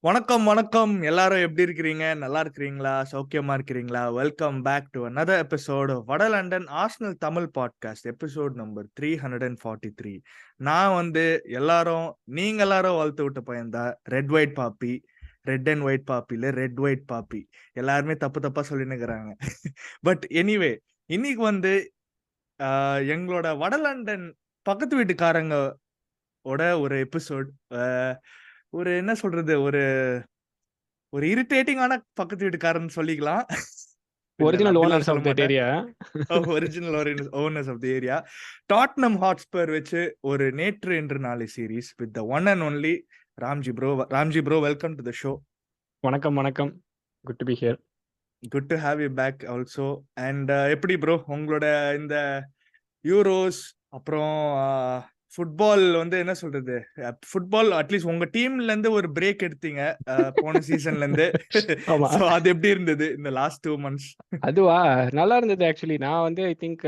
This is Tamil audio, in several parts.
வணக்கம் வணக்கம் எல்லாரும் எப்படி இருக்கிறீங்க? நல்லா இருக்கிறீங்களா? சௌக்கியமா இருக்கிறீங்களா? Welcome back to another episode வட London Arsenal Tamil podcast episode number 343. நான் நீங்க எல்லாரும் வளர்த்து விட்ட பையன்தான் red white poppy. Red and white பாப்பில ரெட் ஒயிட் பாப்பி எல்லாருமே தப்பு தப்பா சொல்லின்னு இருக்கிறாங்க. பட் எனிவே இன்னைக்கு எங்களோட வட லண்டன் பக்கத்து வீட்டுக்காரங்க ஒரு எபிசோட். ஒரு என்ன சொல்றது, ஒரு இரிட்டேட்டிங்கான பக்கத்து வீட்டுக்காரன்னு சொல்லிக்கலாம். இல்ல, நான் ஒரிஜினல் அப்படிலாம் ஓனர்ஸ் சொல்ல ஆஃப் தட் மாட்டேன். Area. Original owners of the area. Tottenham Hotspur வச்சு ஒரு நேற்று இன்று நாளை series with the one and only Ramji bro. Ramji bro, welcome to the show. வணக்கம். Good to be here. Good to have you back also. And எப்படி ப்ரோ உங்களோட இந்த யூரோஸ் அப்புறம் ஃபுட்பால் என்ன சொல்றது, ஃபுட்பால் அட்லீஸ்ட் உங்க டீம்ல இருந்து ஒரு பிரேக் எடுத்தீங்க போன சீசன்ல இருந்து. ஆமா. சோ அது எப்படி இருந்தது இந்த லாஸ்ட் 2 months? அதுவா நல்லா இருந்தது. ஆக்சுவலி நான் ஐ திங்க்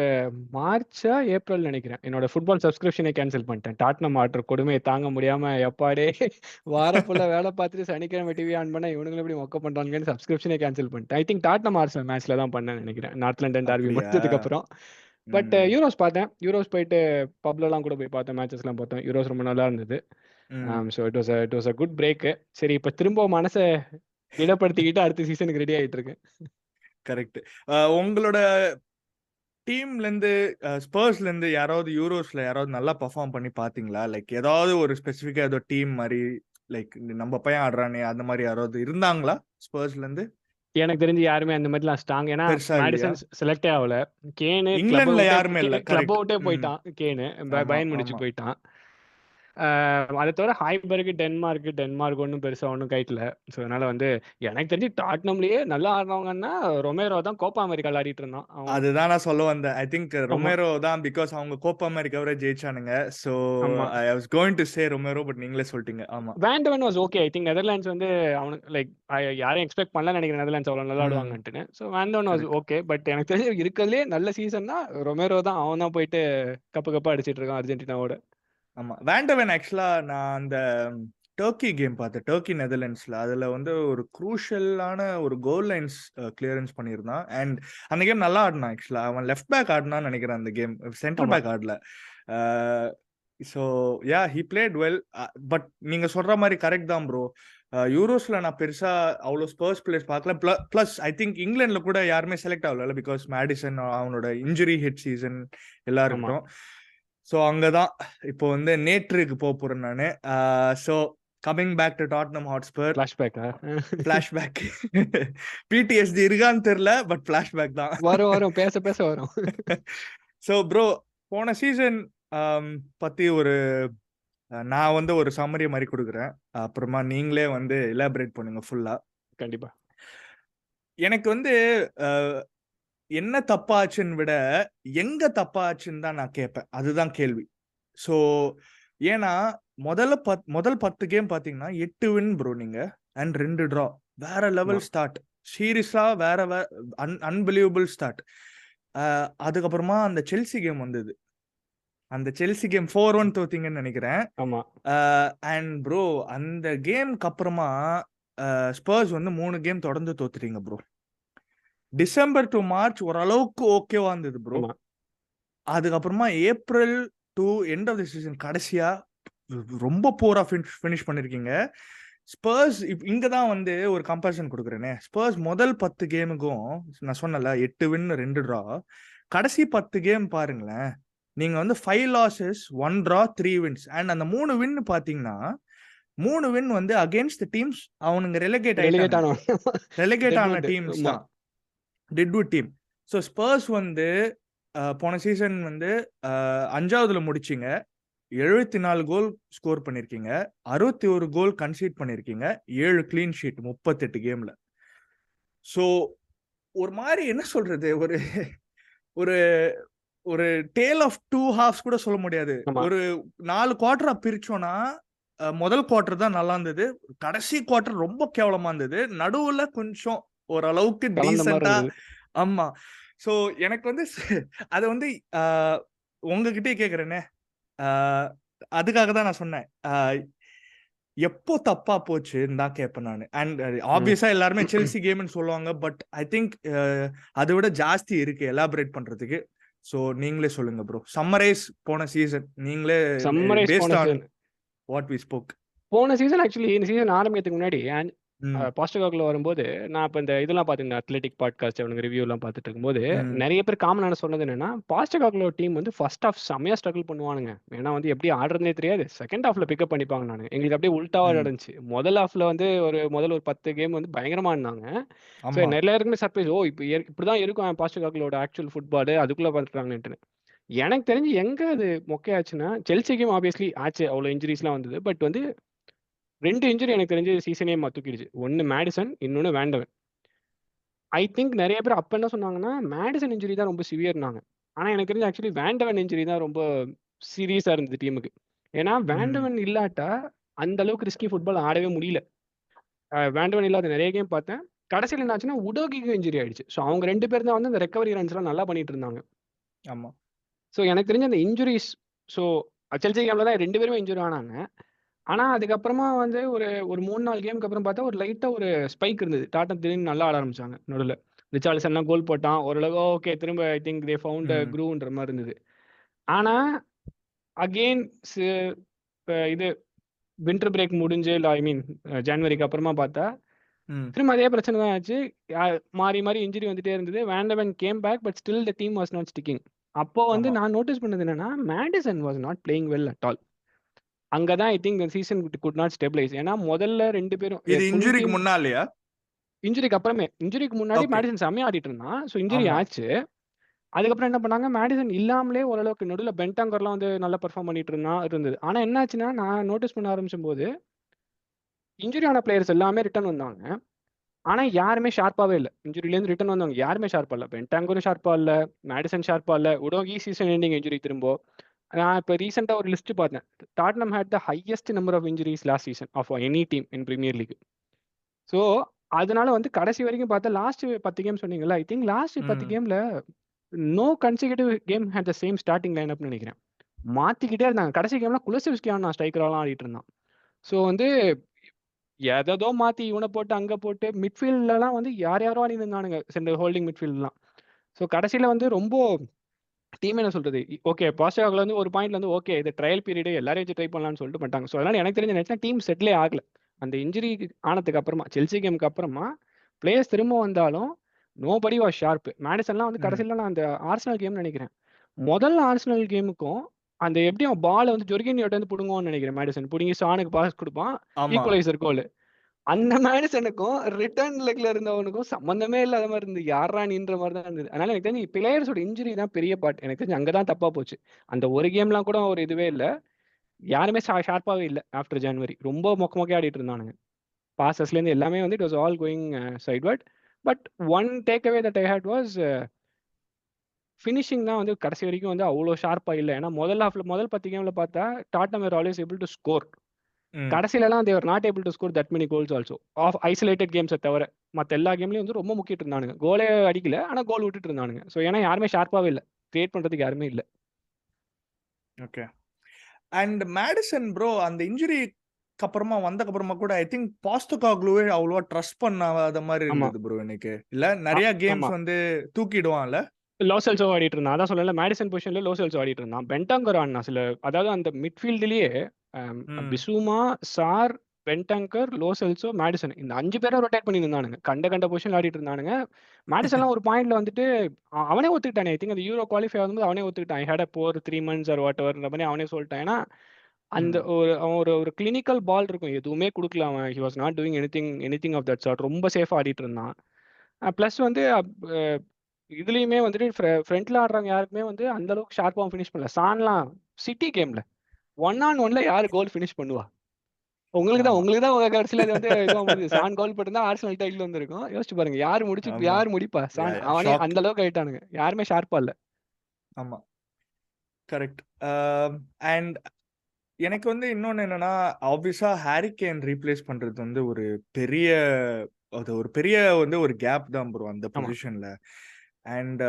மார்ச்சா ஏப்ரல் நினைக்கிறேன் என்னோட ஃபுட்பால் சப்ஸ்கிரிப்ஷனை கேன்சல் பண்ணிட்டேன். டாட்னம் ஆடுற கொடுமையை தாங்க முடியாம எப்பாடே வாரம் ஃபுல்லா வேலை பார்த்துட்டு சனிக்கிழமை டிவி ஆன் பண்ணா இவனுங்களும் எப்படி மொக்க பண்றாங்கன்னு சப்ஸ்கிரிப்ஷனை கேன்சல் பண்ணிட்டேன். ஐ திங்க் டாட்னம் ஆர்சனல் மேட்ச்ல தான் பண்ணேன் நினைக்கிறேன், நார்த் லண்டன் டார்பி அப்படியா? முடிச்சதுக்கு அப்புறம். பட் ம், யூரோஸ் பார்த்தேன். யூரோஸ் போயிட்டு பப்லலாம் கூட போய் பார்த்தேன், மேட்சஸ்லாம் பார்த்தேன். யூரோஸ் ரொம்ப நல்லா இருந்தது. ம். So it was a good break. சரி, இப்போ திரும்ப மனசை திடப்படுத்திக்கிட்டு அடுத்த சீசனுக்கு ரெடி ஆயிட்டு இருக்கு. கரெக்ட். உங்களோட டீம்ல இருந்து ஸ்பர்ஸ்ல இருந்து யாராவது யூரோஸ்ல யாராவது நல்லா பெர்ஃபார்ம் பண்ணி பாத்தீங்களா? லைக் ஏதாவது ஒரு ஸ்பெசிஃபிக்கா ஏதோ டீம் மாதிரி, லைக் நம்ம பையன் ஆடுறானே அந்த மாதிரி யாராவது இருந்தாங்களா ஸ்பர்ஸ்ல இருந்து? எனக்கு தெரிஞ்சு யாருமே அந்த மாதிரிலாம் ஸ்ட்ராங். ஏன்னா பெருசா இல்லையா? மேடிசன் செலக்டே ஆகல. கேனு கிளப் இங்கிலாந்துல அவுட்டே யாருமே இல்ல. Club correct. அவுட்டே ம். போயிட்டான். கேனு ஆமா, பயன் முடிச்சு ஆமா. போயிட்டான். அதை தவிர ஹாய்பர்க் டென்மார்க் ஒன்றும் பெருசாக ஒன்றும் கைட்டில். ஸோ அதனால எனக்கு தெரிஞ்சு டாட்னம்லேயே நல்லா ஆடுறவங்கன்னா ரொமேரோ தான். கோப்பா அமெரிக்காவில் ஆடிட்டு இருந்தான் அவன். அதுதான் நான் சொல்ல வந்தேன். ஐ திங்க் ஆமா ரொமேரோ தான், பிகாஸ் அவங்க கோப்பா அமெரிக்காவரை ஜெயிச்சானுங்க. சோ ஆமா. I was going to say Romero, but நீங்களே சொல்லிட்டீங்க. ஆமா. Van de Ven was okay. I think Netherlands அவனுக்கு லைக் யாரும் எக்ஸ்பெக்ட் பண்ணல நினைக்கிறேன் நெதர்லாண்ட்ஸ் அவ்வளோ நல்லா ம். ஆடுவாங்கன்ட்டுன்னு. So van de Ven was correct. Okay. But எனக்கு தெரிஞ்சு இருக்கிறதுலே நல்ல சீசன்னா ரொமேரோ தான். அவன் தான் போயிட்டு கப்பா அடிச்சிட்டு இருக்கான் அர்ஜென்டினாவோட. ஆமா, வேண்டவன் ஆக்சுவலா நான் அந்த டர்க்கி கேம் பார்த்தேன், டர்க்கி நெதர்லாண்ட்ஸ்ல. அதுல ஒரு குரூஷியலான ஒரு கோல் லைன்ஸ் கிளியரன்ஸ் பண்ணியிருந்தான். அண்ட் அந்த கேம் நல்லா ஆடினான். ஆக்சுவலா அவன் லெஃப்ட் பேக் ஆடினான்னு நினைக்கிறேன் அந்த கேம், சென்டர் ஆமா பேக் ஆடல. So yeah, he played well. But நீங்க சொல்ற மாதிரி கரெக்ட் தான் ப்ரோ. யூரோஸ்ல நான் பெருசா அவ்வளோ ஸ்பர்ஸ் பிளேயர்ஸ் பார்க்கல. பிளஸ் ஐ திங்க் இங்கிலாந்துல கூட யாருமே செலக்ட் ஆகல, பிகாஸ் மேடிசன் அவனோட இன்ஜுரி ஹிட் சீசன் எல்லாம் ஆமா. இருக்கட்டும். ஸோ அங்கதான் இப்போ நேற்றுக்கு போறேன் நானு. So coming back to Tottenham Hotspur. ஃபிளாஷ்பேக்கா? ஃபிளாஷ்பேக். பிடிஎஸ்டி இருக்கான்னு தெரியல, பட் ஃபிளாஷ்பேக் தான். வரும் பேச பேச வரும். ஸோ ப்ரோ, போன சீசன் பத்தி நான் ஒரு சம்மரி மாதிரி கொடுக்குறேன். அப்புறமா நீங்களே எலாபரேட் பண்ணுங்க ஃபுல்லா. கண்டிப்பா. எனக்கு என்ன தப்பாச்சுன்னு விட எங்க தப்பாச்சுன்னு தான் நான் கேட்பேன். அதுதான் கேள்வி. ஸோ ஏன்னா முதல் 10 கேம் பாத்தீங்கன்னா 8 வின் ப்ரோ நீங்க, அண்ட் 2 டிரா. வேற லெவல் ஸ்டார்ட். சீரியஸா வேற அன்பிலீவபிள் ஸ்டார்ட். அதுக்கப்புறமா அந்த செல்சி கேம் வந்தது. அந்த செல்சி கேம் 4-1 தோத்தீங்கன்னு நினைக்கிறேன். ஆமா. அண்ட் ப்ரோ, அந்த கேம்க்கு அப்புறமா ஸ்பர்ஸ் 3 கேம் தொடர்ந்து தோத்துட்டீங்க ப்ரோ. டிசம்பர் டு மார்ச் ஓரளவுக்கு ஓகேவா இருந்தது ப்ரோ. ஆமா. அதுக்கப்புறமா April to end of the season கடைசியா ரொம்ப போரா ஃபினிஷ் பண்ணிருக்கீங்க. ஸ்பர்ஸ் இங்க தான் ஒரு கம்பேரிசன் கொடுக்குறேனே. ஸ்பர்ஸ் முதல் 10 கேமுக்கும் நான் சொன்னல 8 வின் 2 டிரா. கடைசி 10 கேம் பாருங்களேன், நீங்க 5 லாசஸ் 1 டிரா 3 வின்ஸ். அண்ட் அந்த 3 வின் பாத்தீங்கன்னா 3 வின் அகைன்ஸ்ட் டீம்ஸ் அவனுங்க ரெலகேட் ஆன டீம்ஸ் தான், டெட்வுட் டீம். ஸோ ஸ்பர்ஸ் போன சீசன் 5வதுல முடிச்சிங்க. 74 கோல் ஸ்கோர் பண்ணிருக்கீங்க, 61 கோல் கன்சீட் பண்ணிருக்கீங்க, 7 கிளீன் ஷீட் 38 கேம்ல. ஸோ ஒரு மாதிரி என்ன சொல்றது, ஒரு ஒரு ஒரு டேல் ஆஃப் 2 ஹாஃப்ஸ் கூட சொல்ல முடியாது. ஒரு 4 குவார்டரா பிரிச்சோம்னா முதல் குவார்டர் தான் நல்லா இருந்தது, கடைசி குவார்டர் ரொம்ப கேவலமா இருந்தது, நடுவுல கொஞ்சம் ஓரளவுக்கு டீசெண்டா. ஆமா. சோ எனக்கு அது உங்ககிட்டயே கேக்குறேனே, அதுக்காக தான் நான் சொன்னேன். எப்போ தப்பா போச்சுன்னு தான் கேட்பேன் நான். அண்ட் ம். ஆப்வியஸா எல்லாருமே செல்சி கேம்னு சொல்லுவாங்க. பட் ஐ திங்க் அதை விட ஜாஸ்தி இருக்கு எலாபரேட் பண்றதுக்கு. ஸோ நீங்களே சொல்லுங்க ப்ரோ. சம்மரைஸ் போன சீசன் நீங்களே சம்மரைஸ் பேஸ்ட் போன on season what we spoke. போன சீசன் ஆக்சுவலி இந்த சீசன் ஆரம்பிக்கிறதுக்கு முன்னாடி ம் பாஸ்டகாக்ல வரும்போது நான் இப்போ இந்த இதெல்லாம் பார்த்துருந்தேன், அத்லெட்டிக் பாட்காஸ்ட் அவனுக்கு ரிவ்யூலாம் பார்த்துட்டு இருக்கும்போது ம் நிறைய பேர் காமனான சொன்னது என்னன்னா, பாஸ்டகாக்ல டீம் வந்து ஃபர்ஸ்ட் ஹாஃப் செம்மையா ஸ்ட்ரகிள் பண்ணுவானுங்க. ஏன்னா வந்து எப்படி ஆடுறதுனே தெரியாது. செகண்ட் ஹாஃப்ல பிக்கப் பண்ணிப்பாங்க. நானு எங்களுக்கு அப்படியே உல்டாவா ம் நடந்துச்சு. முதல் ஹாஃப்ல வந்து முதல் ஒரு 10 கேம் வந்து பயங்கரமா இருந்தாங்க. ஸோ ஆமா நிறைய பேருக்குமே சர்ப்ரைஸ், ஓ இப்போ இப்படிதான் இருக்கும் பாஸ்டகாக்லோட ஆக்சுவல் ஃபுட்பால் அதுக்குள்ள பார்த்துட்டாங்கன்ட்டு. எனக்கு தெரிஞ்சு எங்க அது மொக்கையாச்சுன்னா, செல்சி கேம் ஆப்வியஸ்லி ஆச்சு, அவ்வளோ இன்ஜுரிஸ்லாம் வந்தது. பட் வந்து 2 இன்ஜுரி எனக்கு தெரிஞ்சு சீசனே தூக்கிடுச்சு. ஒன்னு மேடிசன், இன்னொன்னு வேண்டவன். ஐ திங்க் நிறைய பேர் அப்ப என்ன சொன்னாங்கன்னா, மேடிசன் இன்ஜுரி தான் ரொம்ப சிவியர்னாங்க. ஆனா எனக்கு தெரிஞ்சு ஆக்சுவலி வேண்டவன் இன்ஜுரி தான் ரொம்ப சீரியஸா இருந்தது டீமுக்கு. ஏன்னா ம் வேண்டவன் இல்லாட்டா அந்த அளவுக்கு ரிஸ்கி ஃபுட்பால் ஆடவே முடியல. வேண்டவன் இல்லாத நிறைய கேம் பார்த்தேன். கடைசியில என்னாச்சுன்னா உடோகிக்கு இன்ஜுரி ஆயிடுச்சு. ஸோ அவங்க 2 பேர் தான் வந்து அந்த ரெக்கவரி ரன்ஸ்லாம் நல்லா பண்ணிட்டு இருந்தாங்க. ஆமா ஸோ எனக்கு தெரிஞ்ச அந்த இன்ஜுரிஸ், ஸோ செல்சி கேம்ல தான் 2 பேருமே இன்ஜுரி ஆனாங்க. ஆனா அதுக்கப்புறமா வந்து ஒரு ஒரு 3, 4 கேமுக்கு அப்புறம் பார்த்தா ஒரு லைட்டா ஒரு ஸ்பைக் இருந்தது. டாட்டம் திடீர்னு நல்லா ஆட ஆரம்பிச்சாங்க நடுவுல. ரிச்சார்லிசன்லாம் கோல் போட்டான். ஓரளவு ஓகே, திரும்ப I think they found a ம் க்ரூவ்ன்ற மாரி இருந்தது. ஆனா அகெயின் சி இது வின்டர் பிரேக் முடிஞ்சு இல்ல ஐ மீன் ஜனவரிக்கு அப்புறமா பார்த்தா, ம் திரும்ப அதே பிரச்சனை தான் ஆச்சு. யா மாறி மாறி இன்ஜுரி வந்துட்டே இருந்தது. Van de Ven came back but still the team was not sticking. அப்போ வந்து ஆமா. நான் நோட்டீஸ் பண்ணது என்னன்னா, Maddison was not playing well at all. அங்க தான் I think season could not stabilise. ஏன்னா முதல்ல 2 பேரும் இது ஃபுல் இன்ஜுரிக்கு டீம் முன்னாலயா? இன்ஜுரிக்கு அப்புறமே. இன்ஜுரிக்கு முன்னாடி ஓகே. மேடிசன் செம்மையா ஆடிட்டு இருந்தான். ஸோ இன்ஜுரி ஆமா. ஆச்சு. அதுக்கப்புறம் என்ன பண்ணாங்க, மேடிசன் இல்லாமலே ஓரளவுக்கு நடுவுல பென்டாங்கர்லாம் வந்து நல்லா பெர்ஃபார்ம் பண்ணிட்டு இருந்தது. ஆனா என்னாச்சுன்னா, நான் நோட்டீஸ் பண்ண ஆரம்பிச்சம்போது, இன்ஜுரி ஆன பிளேயர்ஸ் எல்லாமே ரிட்டர்ன் வந்தாங்க. ஆனா யாருமே ஷார்ப்பாவே இல்ல. இன்ஜுரிலேருந்து ரிட்டர்ன் வந்தவங்க யாருமே ஷார்ப்பா இல்ல. பென்டாங்கரும் ஷார்ப்பா இல்ல. மேடிசன் ஷார்ப்பா இல்ல. உடோகி சீசன் எண்டிங் இன்ஜுரி திரும்ப. நான் இப்ப ரீசென்ட்டா ஒரு லிஸ்ட் பார்த்தேன். Tottenham had the highest number of injuries last season of any team in Premier League. So, அதனால வந்து கடைசி வரைக்கும் பார்த்தா லாஸ்ட் 10 கேம் சொன்னீங்கல்ல, ஐ திங்க் லாஸ்ட் 10 ம். கேம்ல no consecutive game had the same starting லைனப்னு நெனைக்கிறேன். மாத்திக்கிட்டே இருந்தாங்க. கடைசி கேம்ல குலசெவ்ஸ்கி ஆடுனான் ஸ்ட்ரைக்கராலாம் ஆடிட்டு இருந்தான். ஸோ வந்து எதேதோ மாத்தி இவன போட்டு, அங்க போட்டு மிட்ஃபீல்ட்லலாம் வந்து யார் யாரோ ஆடிட்டு இருந்தானுங்க. Centre holding மிட்ஃபீல்ட்லாம். ஸோ கடைசியில வந்து ரொம்ப டீம் என்ன சொல்றது? ஓகே பாஸ்டாக்ல வந்து ஒரு பாயிண்ட்ல வந்து ஓகே இது ட்ரையல் பீரியட் எல்லாரையும் வச்சு ட்ரை பண்ணலாம்னு சொல்லிட்டு பண்ணிட்டாங்க. ஸோ அதனால எனக்கு தெரிஞ்ச நேரத்துல டீம் செட்டிலே ஆகல. அந்த இன்ஜுரி ஆனதுக்கு அப்புறமா செல்சி கேமுக்கு அப்புறமா பிளேயர்ஸ் திரும்ப வந்தாலும் நோபடி வாஸ் ஷார்ப். மேடிசன்லாம் வந்து ம். கடைசியில நான் அந்த ஆர்சனல் கேம்னு நினைக்கிறேன். முதல் ஆர்சனல் கேமுக்கும் அந்த எப்படி அவன் பால வந்து ஜொர்கினியோட்ட வந்து புடுங்குவான்னு நினைக்கிறேன். மேடிசன் புடுங்கி சானுக்கு பாஸ் கொடுப்பான். ஆமா. ஈக்குவலைசர் கோல். அந்த மேடிசனுக்கும் ரிட்டர்ன் லெக்ல இருந்தவனுக்கும் சம்பந்தமே இல்லாத மாதிரி இருந்தது. யாரா நீன்ற மாதிரி தான் இருந்தது. அதனால எனக்கு தெரிஞ்சு பிளேயர்ஸோட இன்ஜுரி தான் பெரிய பார்ட். எனக்கு தெரிஞ்சு அங்கதான் தப்பா போச்சு. அந்த ஒரு கேம்லாம் கூட ஒரு இதுவே இல்ல. யாருமே ஷார்ப்பாவே இல்ல ஆஃப்டர் ஜனவரி. ரொம்ப மொக்க மொக்கையா ஆடிட்டு இருந்தானுங்க. பாசஸ்லேருந்து எல்லாமே வந்து it was all going sideward. But one take away that I had was finishing தான் வந்து கடைசி வரைக்கும் வந்து அவ்வளோ ஷார்ப்பா இல்ல. ஏன்னா முதல் 10 கேம்ல பார்த்தா Tottenham were always able to score. Hmm. கடைசிலலாம் they were not able to score that many goals also of isolated கேம்ஸை தவிர மற்ற எல்லா கேம்லயும் வந்து ரொம்ப முக்கிட்டு இருந்தானுங்க. கோலே அடிக்கல, ஆனா கோல் விட்டுட்டு இருந்தானுங்க. ஸோ ஏன்னா யாருமே ஷார்ப்பாவே இல்லை, கிரியேட் பண்றதுக்கு யாருமே இல்லை. ஓகே. அண்ட் மேடிசன் ப்ரோ அந்த இன்ஜுரிக்கு அப்புறமா வந்தக்கு அப்புறமா கூட ஐ திங்க் பாஸ்டோகாக்லுவே அவ்வளவா ட்ரஸ்ட் பண்ணாத மாதிரி ஆமா. இருந்தது ப்ரோ எனக்கு. இல்ல நிறைய ஆமா, கேம்ஸ் வந்து தூக்கிடுவான்ல. லோசெல்ஸோ ஆடிட்டு இருந்தான். அதான் சொல்லல, மேடிசன் பொசிஷன்ல லோசெல்ஸோ ஆடிட்டு இருந்தான். பென்டாங்கர் ஆடினா சில, அதாவது அந்த மிட்ஃபீல்ட்லயே ம். பிசுமா, சார், பென்டாங்கர், லோசெல்ஸோ, மேடிசன் இந்த 5 பேரை ரொட்டேட் பண்ணி இருந்தானுங்க. கண்ட கண்ட பொசிஷன் ஆடிட்டு இருந்தானுங்க. மேடிசன்லாம் ஒரு பாயிண்ட்ல வந்துட்டு அவனே ஒத்துக்கிட்டானே. ஐ திங்க் அந்த யூரோ குவாலிஃபை ஆகும்போது அவனே ஒத்துக்கிட்டான். I had a poor 3 months or whatever மாதிரி அவனே சொல்லிட்டான். ஏன்னா அந்த ம். அவன் ஒரு கிளினிக்கல் பால் இருக்கும். எதுவுமே கொடுக்கல அவன். He was not doing anything of that sort. ரொம்ப சேஃபா ஆடிட்டு இருந்தான். ப்ளஸ் வந்து இதுலயுமே வந்துட்டு ஃப்ரண்ட்ல ஆடுறவங்க யாருக்குமே வந்து அந்த அளவுக்கு ஷார்ப்பா ஃபினிஷ் பண்ணல. சான்லாம் சிட்டி கேம்ல 1-on-1ல யாரு கோல் ஃபினிஷ் பண்ணுவா? ஆமா. உங்களுக்கு தான் கடைசியில இது வந்து இதுவா முடிஞ்சது. சான் கோல் போட்டிருந்தா ஆர்சனல் டைட்டில் வந்திருக்கும். யோசிச்சு பாருங்க. ஆமா. யார் முடிப்பா? சான் அவனே ஷாக். அந்த அளவுக்கு ஆயிட்டானுங்க. யாருமே ஷார்ப்பா இல்ல. ஆமா. கரெக்ட். அண்ட் எனக்கு வந்து இன்னொன்னு என்னன்னா, ஆப்வியஸா ஹாரி கேன் ரீப்ளேஸ் பண்றது வந்து பெரிய ஒரு பெரிய வந்து ஒரு கேப் தான் ப்ரோ அந்த ஆமா. பொசிஷன்ல. அண்ட்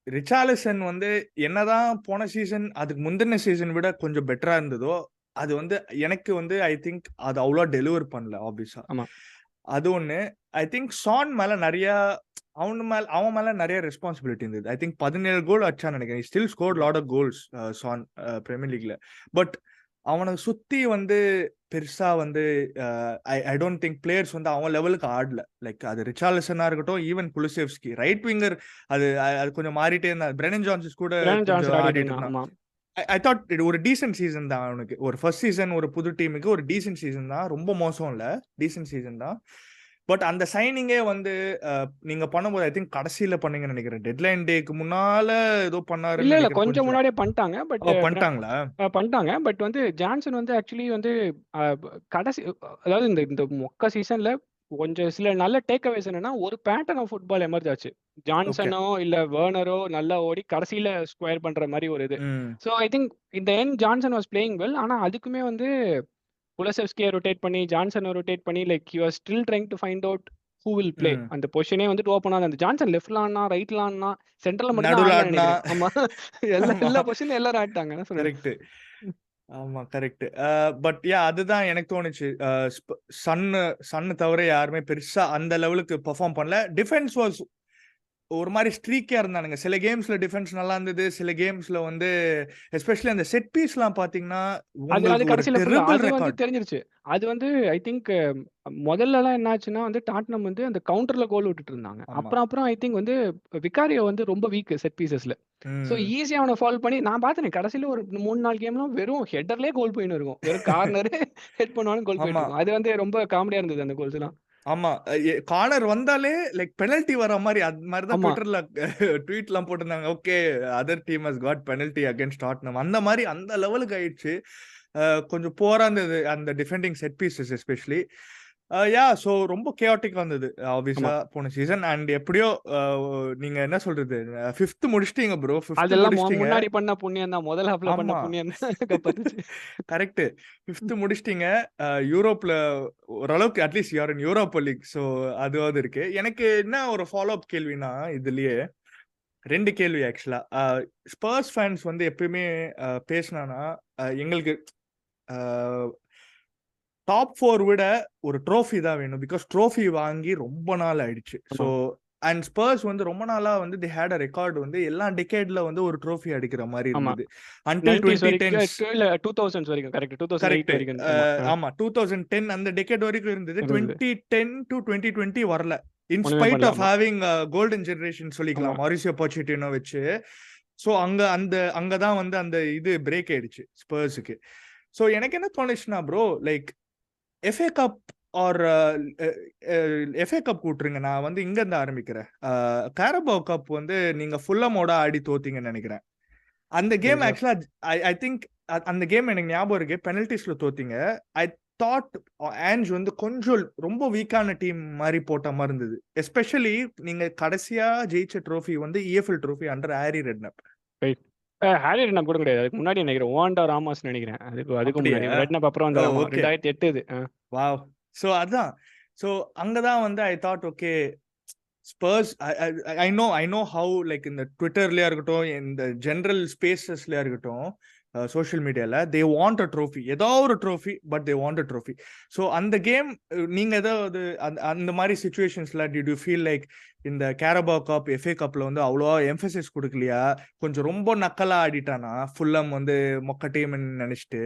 ரிச்சார்லிசன் வந்து என்னதான் போன சீசன் அதுக்கு முந்தின சீசன் விட கொஞ்சம் பெட்டரா இருந்ததோ, அது வந்து எனக்கு வந்து ஐ திங்க் அது அவ்வளோ டெலிவர் பண்ணல ஆப்வியஸா. ஆமா. அது ஒண்ணு. ஐ திங்க் சான் மேல நிறைய அவன் மேல நிறைய ரெஸ்பான்சிபிலிட்டி இருந்தது. ஐ திங்க் 17 கோல் அடிச்சான்னு நினைக்கிறேன். Still score lot of goals சான் பிரீமியர் லீக்ல. பட் அவனை சுத்தி வந்து பெருசா வந்து ஐ டோன்ட் திங்க் பிளேயர்ஸ் வந்து அவன் லெவலுக்கு ஆடல. லைக் அது ரிச்சார்லிசனா இருக்கட்டும், ஈவன் குலுசெவ்ஸ்கி ரைட் விங்கர் அது கொஞ்சம் மாறிட்டே இருந்தா. பிரெனன் ஜான்சன்ஸ் கூட பிரெனன் ஜான்சன் கொஞ்சம் ஆடிட்டு ஆடிட்டு இருந்தான். இருந்தான். ஆமா. ஐ தாட் இது ஒரு டீசென்ட் சீசன் தான் அவனுக்கு. ஒரு ஃபர்ஸ்ட் சீசன் ஒரு புது டீமுக்கு ஒரு டீசென்ட் சீசன் தான். ரொம்ப மோசம் இல்ல, டீசென்ட் சீசன் தான். பட் அந்த சைனிங்கே வந்து நீங்க பண்ணும்போது ஐ திங்க் கடைசியில பண்ணீங்கன்னு நினைக்கிறேன். டெட்லைன் டேக்கு முன்னால ஏதோ பண்ணாருன்னு இல்ல நினைக்கிறேன் கொஞ்சம் கொஞ்சம். முன்னாடியே பண்ணிட்டாங்க. பட் பண்ணிட்டாங்களா? பண்ணிட்டாங்க. பட் வந்து ஜான்சன் வந்து ஆக்சுவலி வந்து கடைசி அதாவது இந்த இந்த மொக்க சீசன்ல கொஞ்சம் சில நல்ல டேக் அவேஸ் என்னன்னா, ஒரு பேட்டர்ன் ஆஃப் ஃபுட்பால் எமர்ஜ் ஆச்சு. ஓகே. ஜான்சனோ இல்ல வெர்னரோ நல்லா ஓடி கடைசியில ஸ்கொயர் பண்ற மாரி ஒரு இது. ம். So I think in the end Johnson was playing well. ஆனா அதுக்குமே வந்து குலசெவ்ஸ்கியை ரொட்டேட் பண்ணி, ஜான்சனை ரொட்டேட் பண்ணி like he was still trying to find out who will play. ம். அந்த பொசிஷனே வந்துட்டு ஓப்பனா அந்த ஜான்சன் லெஃப்ட்ல ஆடினா, ரைட்ல ஆடினா, சென்டர்ல மட்டும் தான் நடுவுல ஆடலன்னு ஆடினா நினைக்கிறேன். ஆமா. எல்லா ஆமா. எல்லா பொசிஷன்ல எல்லாரும் ஆடிட்டாங்க. என்ன சொல்றது? கரெக்ட். ஆமா கரெக்ட். பட் யா அதுதான் எனக்கு தோணுச்சு. சன்னு தவிர யாருமே பெருசா அந்த லெவலுக்கு பெர்ஃபார்ம் பண்ணல. டிஃபென்ஸ் வாஸ் ஒரு மாதிரி ஸ்ட்ரீக்கியா இருந்தானுங்க. சில கேம்ஸ்ல டிஃபென்ஸ் நல்லா இருந்தது. சில கேம்ஸ்ல வந்து எஸ்பெஷலி அந்த செட் பீஸ்லாம் பாத்தீங்கன்னா அது அது உங்களுக்கு ஒரு கடைசியில ஃபுல்லா டெரிபிள் அது வந்து ரெக்கார்ட். தெரிஞ்சிருச்சு. அது வந்து ஐ திங்க் முதல்லலாம் என்ன ஆச்சுன்னா வந்து டாட்னம் வந்து அந்த கவுண்டர்ல கோல் விட்டுட்டு இருந்தாங்க. ஆமா. அப்புறம் ஐ திங்க் வந்து விகாரியோ வந்து ரொம்ப வீக் செட் பீசஸ்ல. ஸோ ம். ஈஸியா அவன ஃபால் பண்ணி நான் பார்த்தேனே கடைசியில ஒரு 3, 4 கேம்லாம் வெறும் ஹெட்டர்லயே கோல் போயின்னு இருக்கும். வெறும் கார்னரு ஹெட் பண்ணாலும் கோல் போயிட்டு ஆமா. இருக்கும். அது வந்து ரொம்ப காமெடியா இருந்தது அந்த கோல்ஸ்லாம். ஆமா. கார்னர் வந்தாலே லைக் பெனல்டி வர மாரி அது மாரி தான் ஆமா. ட்விட்டர்ல ட்வீட்லாம் போட்டிருந்தாங்க. Okay other team has got penalty against Tottenham. அந்த மாரி அந்த லெவலுக்கு ஆயிடுச்சு. கொஞ்சம் புவரா இருந்தது அந்த defending set pieces especially. So ரொம்ப கேயாட்டிக்கா இருந்தது ஆமா. ஆப்வியஸா போன சீசன். அண்ட் எப்படியோ நீங்க என்ன சொல்றது 5th முடிச்சிட்டீங்க ப்ரோ. 5th அதெல்லாம் முடிச்சிட்டீங்க. முன்னாடி பண்ண புண்ணியம் தான். முதல் ஹாஃப்ல பண்ண ஆமா. புண்ணியம் தான் கப் அடிச்சு. கரெக்ட். 5th முடிச்சிட்டீங்க. யூரோப்ல ஓரளவுக்கு at least you are in Europa League. So அதுவாவது இருக்கு. எனக்கு என்ன ஒரு ஃபாலோ அப் கேள்வினா இதுலயே 2 கேள்வி ஆக்சுவலா. ஸ்பர்ஸ் ஃபேன்ஸ் வந்து எப்பயுமே பேசினானா எங்களுக்கு டாப் 4 விட ஒரு ட்ரோஃபி தான் வேணும். பிகாஸ் ட்ரோஃபி வாங்கி ரொம்ப நாள் ஆயிடுச்சு. ஸோ ஆமா. அண்ட் ஸ்பர்ஸ் வந்து ரொம்ப நாளா வந்து தி ஹேட் அ ரெக்கார்ட் வந்து எல்லா டிகேட்ல வந்து ஒரு ட்ரோஃபி அடிக்கிற மாரி ஆமா. இருந்தது. அன்டில் 90s வரைக்கும் 2010s. இல்ல 2000s வரைக்கும் கரெக்ட். 2008 கரெக்ட். வரைக்கும் இருந்துச்சு. ஆமா. ஆமா 2010 அந்த டெக்கேட் வரைக்கும் இருந்தது. இருந்தது. 2010 டு 2020 வரல. இன் ஒண்ணுமே ஸ்பைட் பண்ணல. ஆஃப் ஆமா. ஹேவிங் கோல்டன் ஜெனரேஷன் ஆமா. சொல்லிக்கலாம். மாரிசியோ பொச்செட்டினோ வச்சு. ஸோ அங்க தான் வந்து அந்த இது பிரேக் ஆயிடுச்சு ஸ்பர்ஸுக்கு. ஸோ எனக்கு என்ன தோணுச்சுன்னா bro like FA cup or FA cup கூட்டுருங்க. நான் வந்து இங்க இருந்து ஆரம்பிக்கிறேன். கேரபாவ் கப் வந்து நீங்க ஃபுல்லமோட ஆடி தோத்தீங்கன்னு நினைக்கிறேன். அந்த கேம் Yes. ஆக்சுவலா ஐ திங்க் அந்த கேம் எனக்கு ஞாபகம் இருக்கு. பெனல்டிஸ்ல தோத்தீங்க. ஐ தாட் ஆன்ஜ் வந்து கொஞ்சம் ரொம்ப வீக்கான டீம் மாதிரி போட்ட மாதிரி இருந்தது. எஸ்பெஷலி நீங்க கடைசியா ஜெயிச்ச ட்ரோஃபி வந்து EFL trophy under Harry Redknapp. Right. Harry Redknapp கூட கிடையாது. அதுக்கு முன்னாடி நினைக்கிறேன். ஓவாண்டா ராமாஸ் நினைக்கிறேன். அதுக்கு அப்படியா? முன்னாடி ரெட்னப் அப்புறம் வந்தாராமா. ஓகே. 2008 இது. வாவ். ஸோ அதான். ஸோ அங்கதான் வந்து I thought okay spruce I know how like இந்த ட்விட்டர்லயா இருக்கட்டும் இந்த ஜெனரல் ஸ்பேசஸ்லயா இருக்கட்டும் சோஷியல் மீடியால தே வாண்ட் அ ட்ரோஃபி. ஏதோ ஒரு trophy but they want a trophy. So அந்த கேம் நீங்க ஏதாவது அந்த மாதிரி சுச்சுவேஷன்ஸ்ல டிட் யூ ஃபீல் லைக் இந்த கேரபாவ் கப் எஃப்ஏ கப்ல வந்து அவ்வளோவா எம்பசிஸ் கொடுக்கலையா? கொஞ்சம் ரொம்ப நக்கலா ஆடிட்டானா ஃபுல்லம் வந்து மொக்க டீம்னு நினைச்சிட்டு.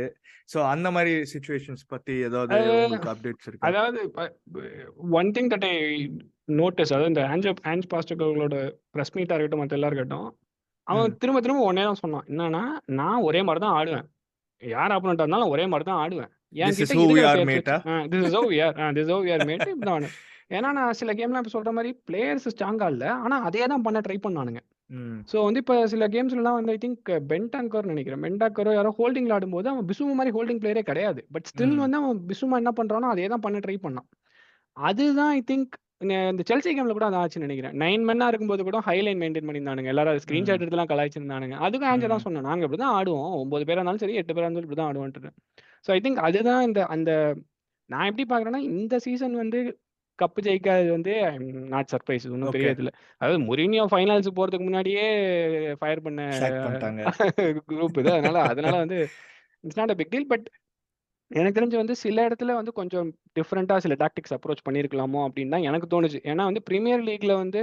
ஸோ அந்த மாதிரி சுச்சுவேஷன்ஸ் பத்தி ஏதாவது உங்களுக்கு அப்டேட்ஸ் இருக்கா? அதாவது one thing that I notice, அதாவது இந்த ஆன்ஜ் பாஸ்டர்களோட ப்ரெஸ் மீட்டா இருக்கட்டும், மற்ற எல்லாரும் இருக்கட்டும், அவன் திரும்ப திரும்ப ஒன்னே தான் சொன்னான். என்னன்னா, நான் ஒரே மாதிரி தான் ஆடுவேன். யார் ஆப்போனண்டா இருந்தாலும் ஒரே மாதிரி தான் ஆடுவேன். This is என்கிட்ட who we இருக்கிற are, பிளேயர்ஸ் mate. வச்சு this is how we are made இப்படிதான். ஏன்னா நான் சில கேம்லாம் இப்போ சொல்ற மாதிரி பிளேயர்ஸ் ஸ்ட்ராங்கா இல்லை, ஆனா அதே தான் பண்ண ட்ரை பண்ணானுங்க. ம். ஸோ வந்து இப்போ சில கேம்ஸ்லாம் வந்து ஐ திங்க் பென்டாங்கர் நினைக்கிறேன். பென்டாங்கரோ யாரோ ஹோல்டிங்ல ஆடும்போது அவன் பிசுமா மாதிரி ஹோல்டிங் பிளேயரே கிடையாது. பட் ஸ்டில் ம். வந்து அவன் பிசுமா என்ன பண்றானோ அதே தான் பண்ண ட்ரை பண்ணான். அதுதான் ஐ திங்க் இந்த செல்சி கேம்ல கூட அதான் ஆச்சுன்னு நினைக்கிறேன். 9 மென்னா இருக்கும்போது கூட ஹைலைன் மெயின்டைன் பண்ணியிருந்தானுங்க. எல்லாரும் ம். ஸ்கிரீன்ஷாட் எடுத்துலாம் கலாய்ச்சிருந்தானுங்க. அதுக்கும் ஆன்ஜா தான் ம். சொன்னோம். நாங்க இப்படி தான் ஆடுவோம். 9 பேரா இருந்தாலும் சரி 8 பேரா இருந்தாலும் இப்படி தான் ஆடுவோன்ட்டு. ஸோ ஐ திங்க் அதுதான் இந்த அந்த நான் எப்படி பார்க்குறேன்னா, இந்த சீசன் வந்து கப் ஜெயிக்காதது வந்து ஐ எம் நாட் சர்ப்ரைஸ். ஒன்றும் பெரிய ஓகே. இதில்ல. அதாவது மொரினியோ ஃபைனல்ஸ் போறதுக்கு முன்னாடியே ஃபயர் பண்ண ஷாக் பண்ணிட்டாங்க. குரூப் இது. அதனால அதனால வந்து it's not a big deal. But எனக்கு தெரிஞ்சு வந்து சில இடத்துல வந்து கொஞ்சம் டிஃப்ரெண்ட்டா சில டாக்டிக்ஸ் அப்ரோச் பண்ணியிருக்கலாமோ அப்படின்னு தான் எனக்கு தோணுச்சு. ஏன்னா வந்து பிரீமியர் லீக்ல வந்து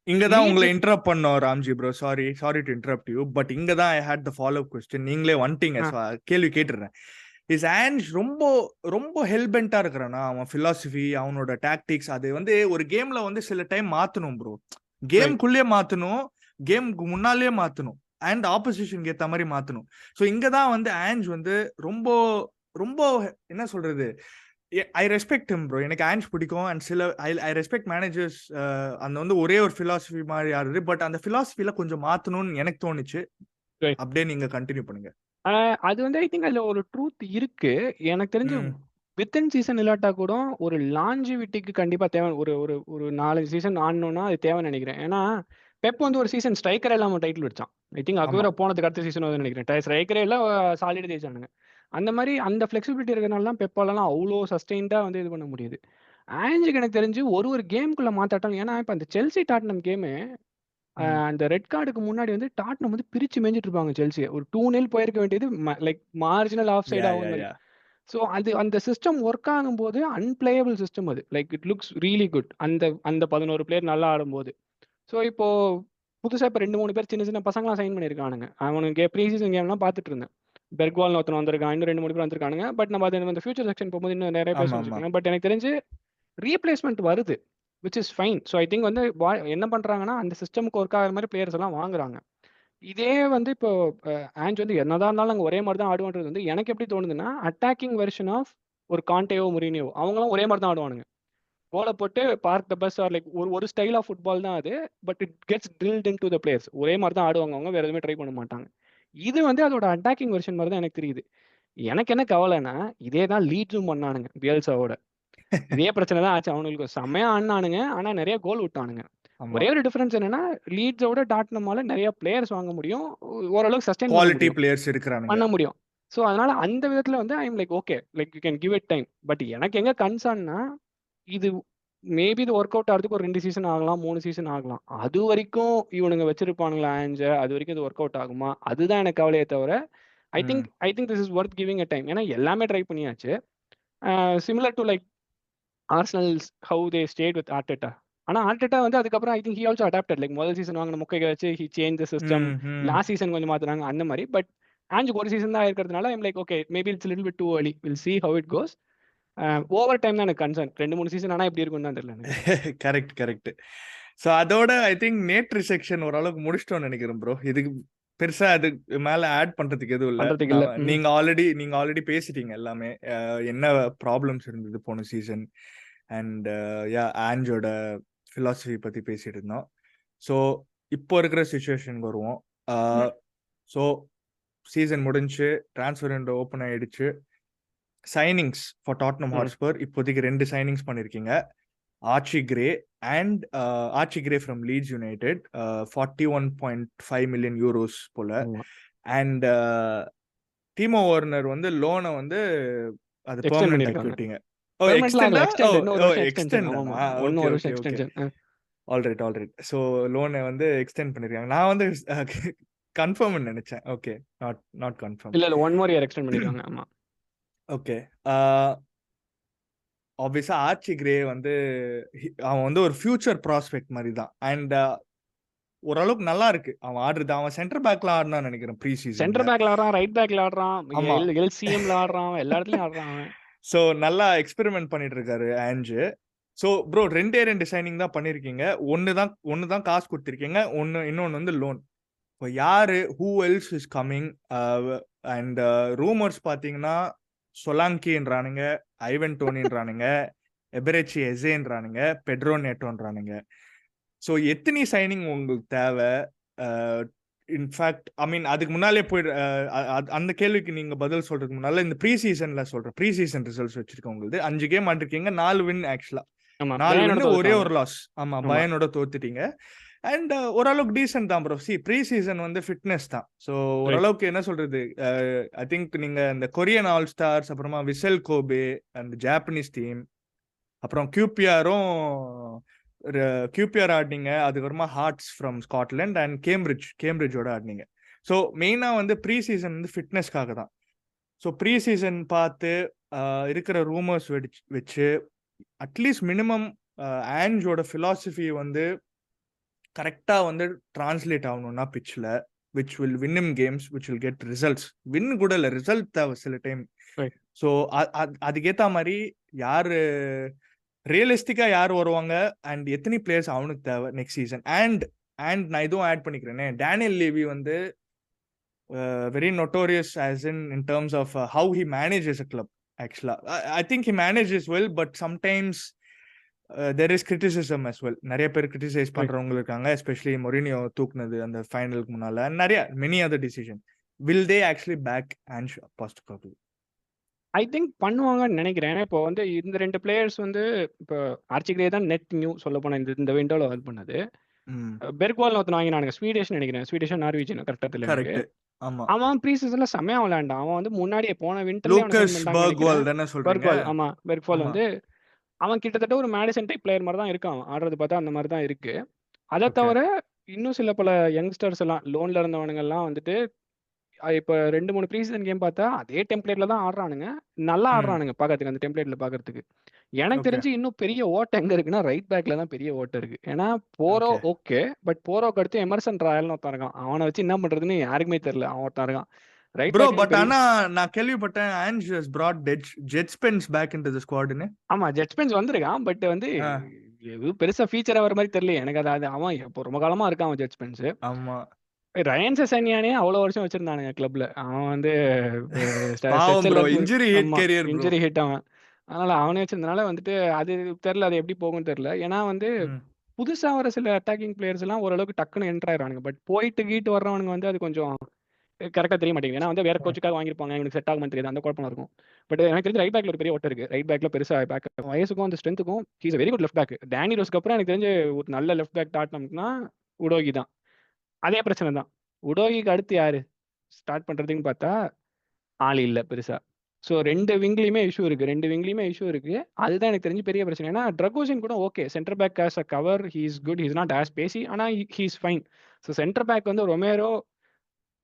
இங்க தான் உங்களை லீட்ஸ் இன்டரப்ட் பண்ணோம் Ramji bro. Sorry to interrupt you. But இங்க தான் I had the follow up question. நீங்களே வந்துட்டீங்க. ஆ. கேள்வி கேட்டுறேன். இஸ் ஆன்ஜ் ரொம்ப ரொம்ப ஹெல்பென்ட்டா இருக்கிறானா? அவன் பிலாசபி, அவனோட டாக்டிக்ஸ் அது வந்து ஒரு கேம்ல வந்து சில டைம் மாத்தணும் ப்ரோ. ரைட். கேம்குள்ளேயே மாத்தணும், கேமுக்கு முன்னாலேயே மாத்தணும், அண்ட் ஆப்போசிஷனுக்கு ஏத்த மாதிரி மாத்தணும். ஸோ இங்க தான் வந்து ஆன்ஜ் வந்து ரொம்ப ரொம்ப என்ன சொல்றது, ஐ ரெஸ்பெக்ட் ஹிம் ப்ரோ. எனக்கு ஆன்ஜ் பிடிக்கும். அண்ட் சில ஐ ரெஸ்பெக்ட் மேனேஜர்ஸ். அந்த வந்து ஒரே ஒரு பிலாசபி மாதிரி ஆடுது. பட் அந்த பிலாசபில கொஞ்சம் மாத்தணும்னு எனக்கு தோணுச்சு. ரைட். அப்படியே நீங்க கண்டினியூ பண்ணுங்க. அது வந்து ஐ திங்க் அதுல ஒரு ட்ரூத் இருக்கு. எனக்கு தெரிஞ்சு ம். வித்தின் சீசன் இல்லாட்டா கூட ஒரு லாஞ்சிவிட்டிக்கு கண்டிப்பா தேவை. ஒரு ஒரு ஒரு 4 சீசன் ஆடணும்னா அது தேவைன்னு நினைக்கிறேன். ஏன்னா பெப் வந்து ஒரு சீசன் ஸ்ட்ரைக்கரே இல்லாம டைட்டில் அடிச்சான். ஐ திங்க் ஆமா. அகுவேரோ போனதுக்கு அடுத்த சீசன் வந்து நினைக்கிறேன். ஸ்ட்ரைக்கரே இல்ல, சாலிடா ஜெயிச்சானுங்க. அந்த மாதிரி அந்த ஃபிளெக்சிபிலிட்டி இருக்கிறனால தான் பெப்பாலலாம் அவ்வளோ சஸ்டெயின்டா வந்து இது பண்ண முடியுது. ஆன்ஜுக்கு எனக்கு தெரிஞ்சு ஒரு கேமுக்குள்ள மாத்தாட்டம். ஏன்னா இப்ப அந்த செல்சி டாட்னம் கேமு ம். அந்த ரெட் கார்டுக்கு முன்னாடி வந்து டாட்னம் வந்து பிரிச்சு மேய்ஞ்சிட்டு இருப்பாங்க செல்சிய. ஒரு 2-0 போயிருக்க வேண்டியது லைக் மார்ஜினல் ஆஃப் சைட் யா ஆகும் யா மாரி. யா ஸோ அது அந்த சிஸ்டம் ஒர்க் ஆகும்போது அன்பிளேயபிள் சிஸ்டம் அது. Like it looks really good. அந்த அந்த 11 பிளேயர் நல்லா ஆடும்போது. ஸோ இப்போ புதுசா இப்ப 2, 3 பேர் சின்ன சின்ன பசங்கலாம் சைன் பண்ணியிருக்கானுங்க. அவனுங்க ப்ரீ சீசன் கேம்லாம் பார்த்துட்டு இருந்தேன். பெர்க்வால்னு ஒருத்தன் வந்திருக்கான். இன்னும் 2, 3 பேர் வந்திருக்கானுங்க. பட் நம்ம அது இந்த ஃபியூச்சர் செக்ஷன் போகும்போது இன்னும் நிறைய பேர் ஆமா ஆமா. சொல்லிருக்காங்க. பட் எனக்கு தெரிஞ்சு ரீப்ளேஸ்மென்ட் வருது. Which is fine. So I think வந்து என்ன பண்றாங்கன்னா, அந்த சிஸ்டம்க்கு ஒர்க் ஆகுற மாரி பிளேயர்ஸ் எல்லாம் வாங்குறாங்க. இதே வந்து இப்போ ஆன்ஜ் வந்து என்னதான் இருந்தாலும் நாங்க ஒரே மாரி தான் ஆடுவோன்றது வந்து எனக்கு எப்படி தோணுதுன்னா, அட்டாக்கிங் வெர்ஷன் ஆஃப் ஒரு கான்டேவோ, முரினியோ அவங்களும் ஒரே மாரி தான் ஆடுவானுங்க. கோல போட்டு park the bus or like ஒரு ஒரு ஸ்டைல் ஆஃப் ஃபுட்பால் தான் அது. But it gets drilled into the players. ஒரே மாரி தான் ஆடுவாங்க அவங்க. வேற எதுவுமே ட்ரை பண்ண மாட்டாங்க. இது வந்து அதோட அட்டாக்கிங் வெர்ஷன் மாரி தான் எனக்கு தெரியுது. எனக்கு என்ன கவலைன்னா, இதே தான் லீட்ஸும் பண்ணானுங்க பியல்சாவோட. இதே பிரச்சனை தான் ஆச்சு அவனுங்களுக்கு. செம்மையா ஆடுனானுங்க. ஆனா நெறைய கோல் விட்டானுங்க. ஆமா. ஒரே ஒரு டிஃபரன்ஸ் என்னன்னா, லீட்ஸோட டாட்னமால நெறைய பிளேயர்ஸ் வாங்க முடியும். ஓரளவுக்கு சஸ்டெயின் பண்ண குவாலிட்டி முடியும். பிளேயர்ஸ் இருக்கிறானுங்க. பண்ண முடியும். ஸோ அதனால அந்த விதத்துல வந்து I am like okay. Like you can give it time. But எனக்கு எங்க கன்சர்ன்னா, இது மேபி இது வொர்க் அவுட் ஆகுறதுக்கு ஒரு 2 சீசன் ஆகலாம், 3 சீசன் ஆகலாம். அதுவரைக்கும் இவனுங்க வச்சிருப்பானுங்களா ஆன்ஜ? அதுவரைக்கும் இது வொர்க் அவுட் ஆகுமா? அதுதான் எனக்கு கவலையே தவிர, ம். I think this is worth giving a time. ஏன்னா எல்லாமே ட்ரை பண்ணியாச்சு. Similar to like Arsenal's how they stayed with Arteta. ஆனா ஆர்டெட்டா வந்து அதுக்கப்புறம் I think he also adapted. Like முதல் சீசன் வாங்குன மொக்கைய வச்சு ஹி சேஞ்ச் த சிஸ்டம். ம். ம். லாஸ்ட் சீசன் கொஞ்சம் மாத்துனாங்க அந்த மாரி. பட் ஆன்ஜுக்கு ஒரு சீசன் தான் இருக்கிறதுனால I'm like okay maybe it's little bit too early. Will see how it goes. Over time தான் எனக்கு கன்சர்ன். 2, 3 சீசன் ஆனா எப்படி இருக்கும்னு தான் தெரியல எனக்கு. Correct correct. ஸோ அதோட ஐ திங்க் நேற்று செக்ஷன் ஓரளவுக்கு முடிச்சிட்டோம்னு நினைக்கிறேன் ப்ரோ. இதுக்கு பெருசா அது மேல ஆட் பண்றதுக்கு எதுவும் இல்ல. பண்றதுக்கு இல்ல. நீங்க ஆல்ரெடி பேசிட்டீங்க எல்லாமே. என்ன ப்ராப்ளம்ஸ் இருந்தது போன சீசன், அண்ட் யா ஆன்ஜோட பிலாசபி பத்தி பேசிட்டு இருந்தோம். ஸோ இப்போ இருக்கிற சுச்சுவேஷனுக்கு வருவோம். ம். ஸோ சீசன் முடிஞ்சு, டிரான்ஸ்ஃபர் விண்டோ ஓப்பன் ஆயிடுச்சு. சைனிங்ஸ் ஃபார் டாட்னம் ம். ஹாட்ஸ்பர் இப்போதைக்கு 2 சைனிங்ஸ் பண்ணிருக்கீங்க. Arch grey and arch grey from Leeds United 41.5 million euros போல. ஆமா. அண்ட் டீமோ வார்னர் வந்து லோனை வந்து அது எக்ஸ்டெண்ட் பெர்மனன்ட் ஆக்கி பண்ணியிருக்காங்க. விட்டீங்க. ஓ பெர்மனன்ட்லாம் எக்ஸ்டெண்டா? ஆகல. ஓ எக்ஸ்டெண்ட். இன்னும் ஓ ஒரு வருஷம் எக்ஸ்டென்ஷன். எக்ஸ்டெண்ட் தானா? ஆமாமா. இன்னும் ஓகே ஒரு ஓகே வருஷம் okay. Extension. Alright alright. So லோனை வந்து எக்ஸ்டெண்ட் பண்ணிருக்காங்க. நான் வந்து கன்ஃபார்ம் நினைச்சேன். Okay, not not confirm. இல்ல 1 மோர் இயர் எக்ஸ்டெண்ட் பண்ணிருக்காங்க. ஆமா. ஓகே. ஆப்வியஸா ஆர்ச்சி கிரே வந்து அவன் வந்து ஒரு ஃபியூச்சர் ப்ராஸ்பெக்ட் மாதிரி தான். அண்ட் ஓரளவுக்கு நல்லா இருக்கு அவன் ஆடுறது. அவன் சென்டர் பேக்ல ஆடினான்னு நினைக்கிறேன் ப்ரீ சீசன்ல. சென்டர் பேக்ல ஆடுறான், ரைட் பேக்ல ஆடுறான், ஆமா. எல்சிஎம்ல ஆடுறான், எல்லா இடத்துலயும் ஆடுறான் அவன். ஸோ நல்லா எக்ஸ்பெரிமெண்ட் பண்ணிட்டு இருக்காரு ஆன்ஜு. ஸோ ப்ரோ 2 சைனிங் தான் பண்ணிருக்கீங்க. ஒன்னு தான் காசு கொடுத்துருக்கீங்க. இன்னொன்னு வந்து லோன். இப்போ யாரு who else is coming? And rumours பாத்தீங்கன்னா சொலாங்கின்றானுங்க, ஐவன் டோனின்றானுங்க, எபெரெச்சி எசேன்றானுங்க, பெட்ரோ நேட்டோன்றானுங்க. ஸோ எத்தனை சைனிங் உங்களுக்கு தேவை? இன்ஃபேக்ட் ஐ மீன் அதுக்கு முன்னாலே அந்த கேள்விக்கு நீங்க பதில் சொல்றதுக்கு முன்னால இந்த ப்ரீ சீசன்ல சொல்றேன். ப்ரீ சீசன் ரிசல்ட்ஸ் வச்சிருக்கோம் உங்களுக்கு. 5 கேம் ஆண்டிருக்கீங்க, 4 வின் ஆக்சுவலா. ஆமா. 4 பயானோட வின், ஒரே தோத்துட்டாங்க. ஒரு லாஸ். ஆமா, ஆமா. பயனோட தோத்துட்டீங்க. அண்ட் ஓரளவுக்கு டீசென்ட் தான் ப்ரோ. ப்ரீ சீசன் வந்து ஃபிட்னஸ் தான். So right. ஓரளவுக்கு என்ன சொல்றது, ஐ திங்க் நீங்க இந்த கொரியன் ஆல் ஸ்டார்ஸ், அப்புறமா விசல் கோபே, அந்த ஜாப்பனீஸ் டீம், அப்புறம் கியூபிஆர் ஆடினீங்க. அதுக்கப்புறமா ஹார்ட்ஸ் ஃப்ரம் ஸ்காட்லாண்ட் அண்ட் கேம்பிரிட்ஜோட ஆடினீங்க. ஸோ மெயினா வந்து ப்ரீ சீசன் வந்து ஃபிட்னஸ்க்காக தான். ஸோ ப்ரீ சீசன் பார்த்து இருக்கிற ரூமர்ஸ் வச்சு அட்லீஸ்ட் மினிமம் ஆன்ஜோட ஃபிலாசபி வந்து கரெக்டாக வந்து டிரான்ஸ்லேட் ஆகணும்னா பிச்சில் which will win him games, which will get results. Win கூட இல்லை, ரிசல்ட் தேவை சில டைம். Right. ஸோ அதுக்கேற்ற மாதிரி யார் ரியலிஸ்டிக்காக யார் வருவாங்க அண்ட் எத்தனை பிளேயர்ஸ் அவனுக்கு தேவை நெக்ஸ்ட் சீசன். அண்ட் நான் இதுவும் ஆட் பண்ணிக்கிறேனே, டேனியல் லேவி வந்து very notorious as in terms of how he manages a club. ஆக்சுவலாக I think he manages well, but sometimes there is criticism as well. நிறைய பேர் கிரிட்டிசைஸ் பண்றவங்க இருக்காங்க, எஸ்பெஷலி மொரினியோ தூக்குனது அந்த ஃபைனலுக்கு முன்னால, நிறைய many other decision. Will they actually back and positive? I think பண்ணுவாங்கன்னு நினைக்கிறேன். ஏன்னா இப்போ வந்து இந்த 2 பிளேயர்ஸ் வந்து இப்போ ஆர்ச்சிகிரே தான் நெட் நியூ சொல்ல போனா இந்த விண்டோல இது பண்ணது. பெர்க்வால் ஒருத்தன் வாங்கினானுங்க, ஸ்வீடிஷ் நினைக்கிறேன், ஸ்வீடிஷா நார்வீஜியன் கரெக்டா தெரியல எனக்கு. கரெக்ட். ஆமா, அவன் ப்ரீ சீசன்ல செம்மையா விளையாண்டான். அவன் வந்து முன்னாடியே போன விண்டர்லயே லூக்கஸ் பர்க்வால் தானே சொல்றீங்க? பெர்க்வால், ஆமா பெர்க்வால் ஆமா. வந்து அவன் கிட்டத்தட்ட ஒரு மேடிசன் டைப் பிளேயர் மாதிரி தான் இருக்கான். அவன் ஆடுறது பார்த்தா அந்த மாதிரி தான் இருக்கு. அதை Okay. தவிர இன்னும் சில பல யங்ஸ்டர்ஸ் எல்லாம் லோன்ல இருந்தவனுங்க எல்லாம் வந்துட்டு இப்போ 2-3 ப்ரீ சீசன் கேம் பார்த்தா அதே டெம்ப்ளேட்ல தான் ஆடுறானுங்க. நல்லா ஆடுறானுங்க பார்க்கறதுக்கு, அந்த டெம்ப்ளேட்ல பார்க்கறதுக்கு. எனக்கு Okay. தெரிஞ்சு இன்னும் பெரிய ஓட்டம் எங்க இருக்குன்னா ரைட் பேக்ல தான் பெரிய ஓட்டம் இருக்கு. ஏன்னா போரோ Okay. ஓகே, பட் போரோக்கு அடுத்து எமர்சன் ராயல்னு ஒருத்தன் இருக்கான். அவனை வச்சு என்ன பண்றதுன்னு யாருக்குமே தெரியல. அவன் ஒருத்தன் இருக்கான் ரைட் ப்ரோ. பேக். பட் ஆனா நான் கேள்விப்பட்டேன் Ange has brought Djed Spence back into the ஸ்குவாட்னு. ஆமா, ஜட்ஜ்மெண்ட்ஸ் வந்திருக்கான். பட் வந்து எதுவும் பெருசா ஃபீச்சர் ஆகிற மாதிரி தெரியல எனக்கு. அது அவன் இப்போ ரொம்ப காலமா இருக்கான் அவன் ஜட்ஜ்மெண்ட்ஸ். ஆமா, ரயன் செசானியானே அவ்வளோ வருஷம் வச்சிருந்தானுங்க கிளப்ல. அவன் வந்து பாவம் bro, injury hit career bro. Injury hit அவன். அதனால அவனே வச்சிருந்தனால வந்துட்டு அது தெரியல, அது எப்படி போகும்னு தெரியல. ஏன்னா வந்து புதுசா வர சில அட்டாக்கிங் பிளேயர்ஸ் எல்லாம் ஓரளவுக்கு டக்குன்னு என்டர் ஆயிடுறானுங்க. பட் போயிட்டு கீட்டு வர்றவனுங்க வந்து அது கொஞ்சம் கரெக்டா தெரிய மாட்டேங்குது. ஏன்னா வந்து வேற கோச்சுக்காக வாங்கியிருப்பாங்க, எனக்கு செட் ஆகுமா தெரியாது, அந்த குழப்பம் இருக்கும். பட் எனக்கு தெரிஞ்சு ரைட் பேக்ல ஒரு பெரிய ஓட்டம் இருக்கு. ரைட் பேக்ல பெருசா பேக் வயசுக்கும் அந்த ஸ்ட்ரென்த்துக்கும் he's very good left back. Danny ரோஸ்க்கு அப்புறம் எனக்கு தெரிஞ்சு ஒரு நல்ல லெஃப்ட் பேக் டாட்னம்னா உடோகி தான். அதே பிரச்சனை தான். உடோகிக்கு அடுத்து யாரு ஸ்டார்ட் பண்றதுன்னு பார்த்தா ஆள் இல்லை பெருசா. ஸோ 2 விங்லையுமே இஷ்யூ இருக்கு. அதுதான் எனக்கு தெரிஞ்சு பெரிய பிரச்சனை. ஏன்னா ட்ரகோசின் கூட okay, centre back as a cover he's good, he's not as pacy, ஆனால் he's fine. So centre back வந்து ரொமேரோ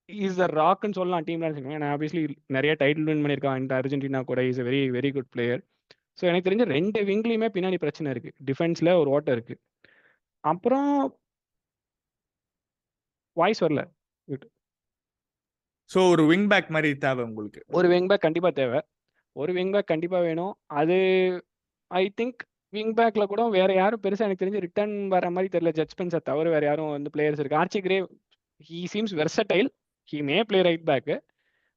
இஸ் த ராக்னு சொல்லலாம் டீம்ல. ஏன்னா ஆப்வியஸ்லி நிறைய டைட்டில் வின் பண்ணியிருக்கான் இந்த அர்ஜென்டினா கூட. Is a very very good player. So எனக்கு தெரிஞ்ச 2 விங்லையுமே பின்னாடி பிரச்சனை இருக்கு. டிஃபென்ஸ்ல ஒரு ஓட்டம் இருக்கு. அப்புறம் வாய்ஸ் வரல. ஸோ ஒரு விங் பேக் மாதிரி தேவை உங்களுக்கு? ஒரு விங் பேக் கண்டிப்பா தேவை. ஒரு விங் பேக் கண்டிப்பா வேணும். அது ஐ திங்க் விங் பேக்ல கூட வேற யாரும் பெருசா எனக்கு தெரிஞ்சு ரிட்டர்ன் வர மாதிரி தெரியல. ஜட்ஜ்மெண்ட்ஸை தவிர வேற யாரும் வந்து பிளேயர்ஸ் இருக்கு. Archie Gray he seems versatile, he may play right back.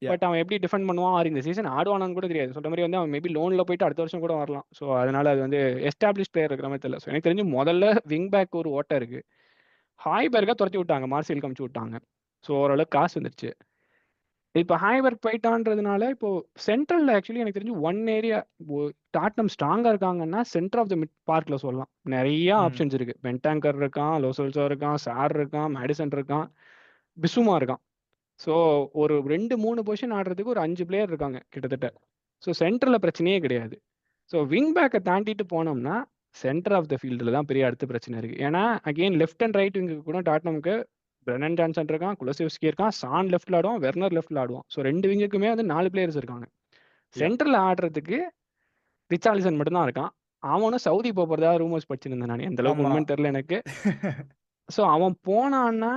But அவன் எப்படி டிஃபெண்ட் பண்ணுவான், ஆர் இந்த சீசன் ஆடுவானான்னு கூட தெரியாது. சொல்ற மாதிரி வந்து அவன் மேபி லோன்ல போயிட்டு அடுத்த வருஷம் கூட வரலாம். ஸோ அதனால அது வந்து எஸ்டாப்ளிஷ் பிளேயர் இருக்கிற மாதிரி தெரியல. ஸோ எனக்கு தெரிஞ்சு முதல்ல விங் பேக் ஒரு ஓட்டம் இருக்கு. ஹாய்பர்கா துரத்தி விட்டாங்க, மார்சியல் கமிச்சு விட்டாங்க. ஸோ ஓரளவுக்கு காசு வந்துருச்சு. இப்போ ஹாய்பர்க் போயிட்டான்றதுனால இப்போ சென்ட்ரல்ல ஆக்சுவலி எனக்கு தெரிஞ்சு ஒன் ஏரியா டாட்னம் ஸ்ட்ராங்கா இருக்காங்கன்னா சென்டர் ஆஃப் த மிட் பார்க்ல சொல்லலாம். நிறைய ஆப்ஷன்ஸ் இருக்கு. பென்டாங்கர் இருக்கான், லோசல்சோ இருக்கான், சார் இருக்கான், மேடிசன் இருக்கான், பிசுமா இருக்கான். ஸோ ஒரு 2-3 பொசிஷன் ஆடுறதுக்கு ஒரு 5 பிளேயர் இருக்காங்க கிட்டத்தட்ட. ஸோ சென்டரில் பிரச்சனையே கிடையாது. ஸோ விங் பேக்கை தாண்டிட்டு போனோம்னா சென்டர் ஆஃப் த ஃபீல்டில் தான் பெரிய அடுத்த பிரச்சனை இருக்குது. ஏன்னா again left and right wing கூட டாட்னமுக்கு பிரெனன் ஜான்சன் இருக்கான், குலசெவ்ஸ்கி இருக்கான், சான் லெஃப்ட்ல ஆடுவான், வெர்னர் லெஃப்ட்ல ஆடுவான். ஸோ 2 விங்குக்குமே வந்து 4 பிளேயர்ஸ் இருக்காங்க. சென்டரில் ஆடுறதுக்கு ரிச்சார்லிசன் மட்டும் தான் இருக்கான். அவனும் சவுதி போகிறதா ரூமர்ஸ் படிச்சிருந்தேன் நான். எந்த அளவுக்கு உண்மைன்னு தெரியல எனக்கு. ஸோ அவன் போனான்னா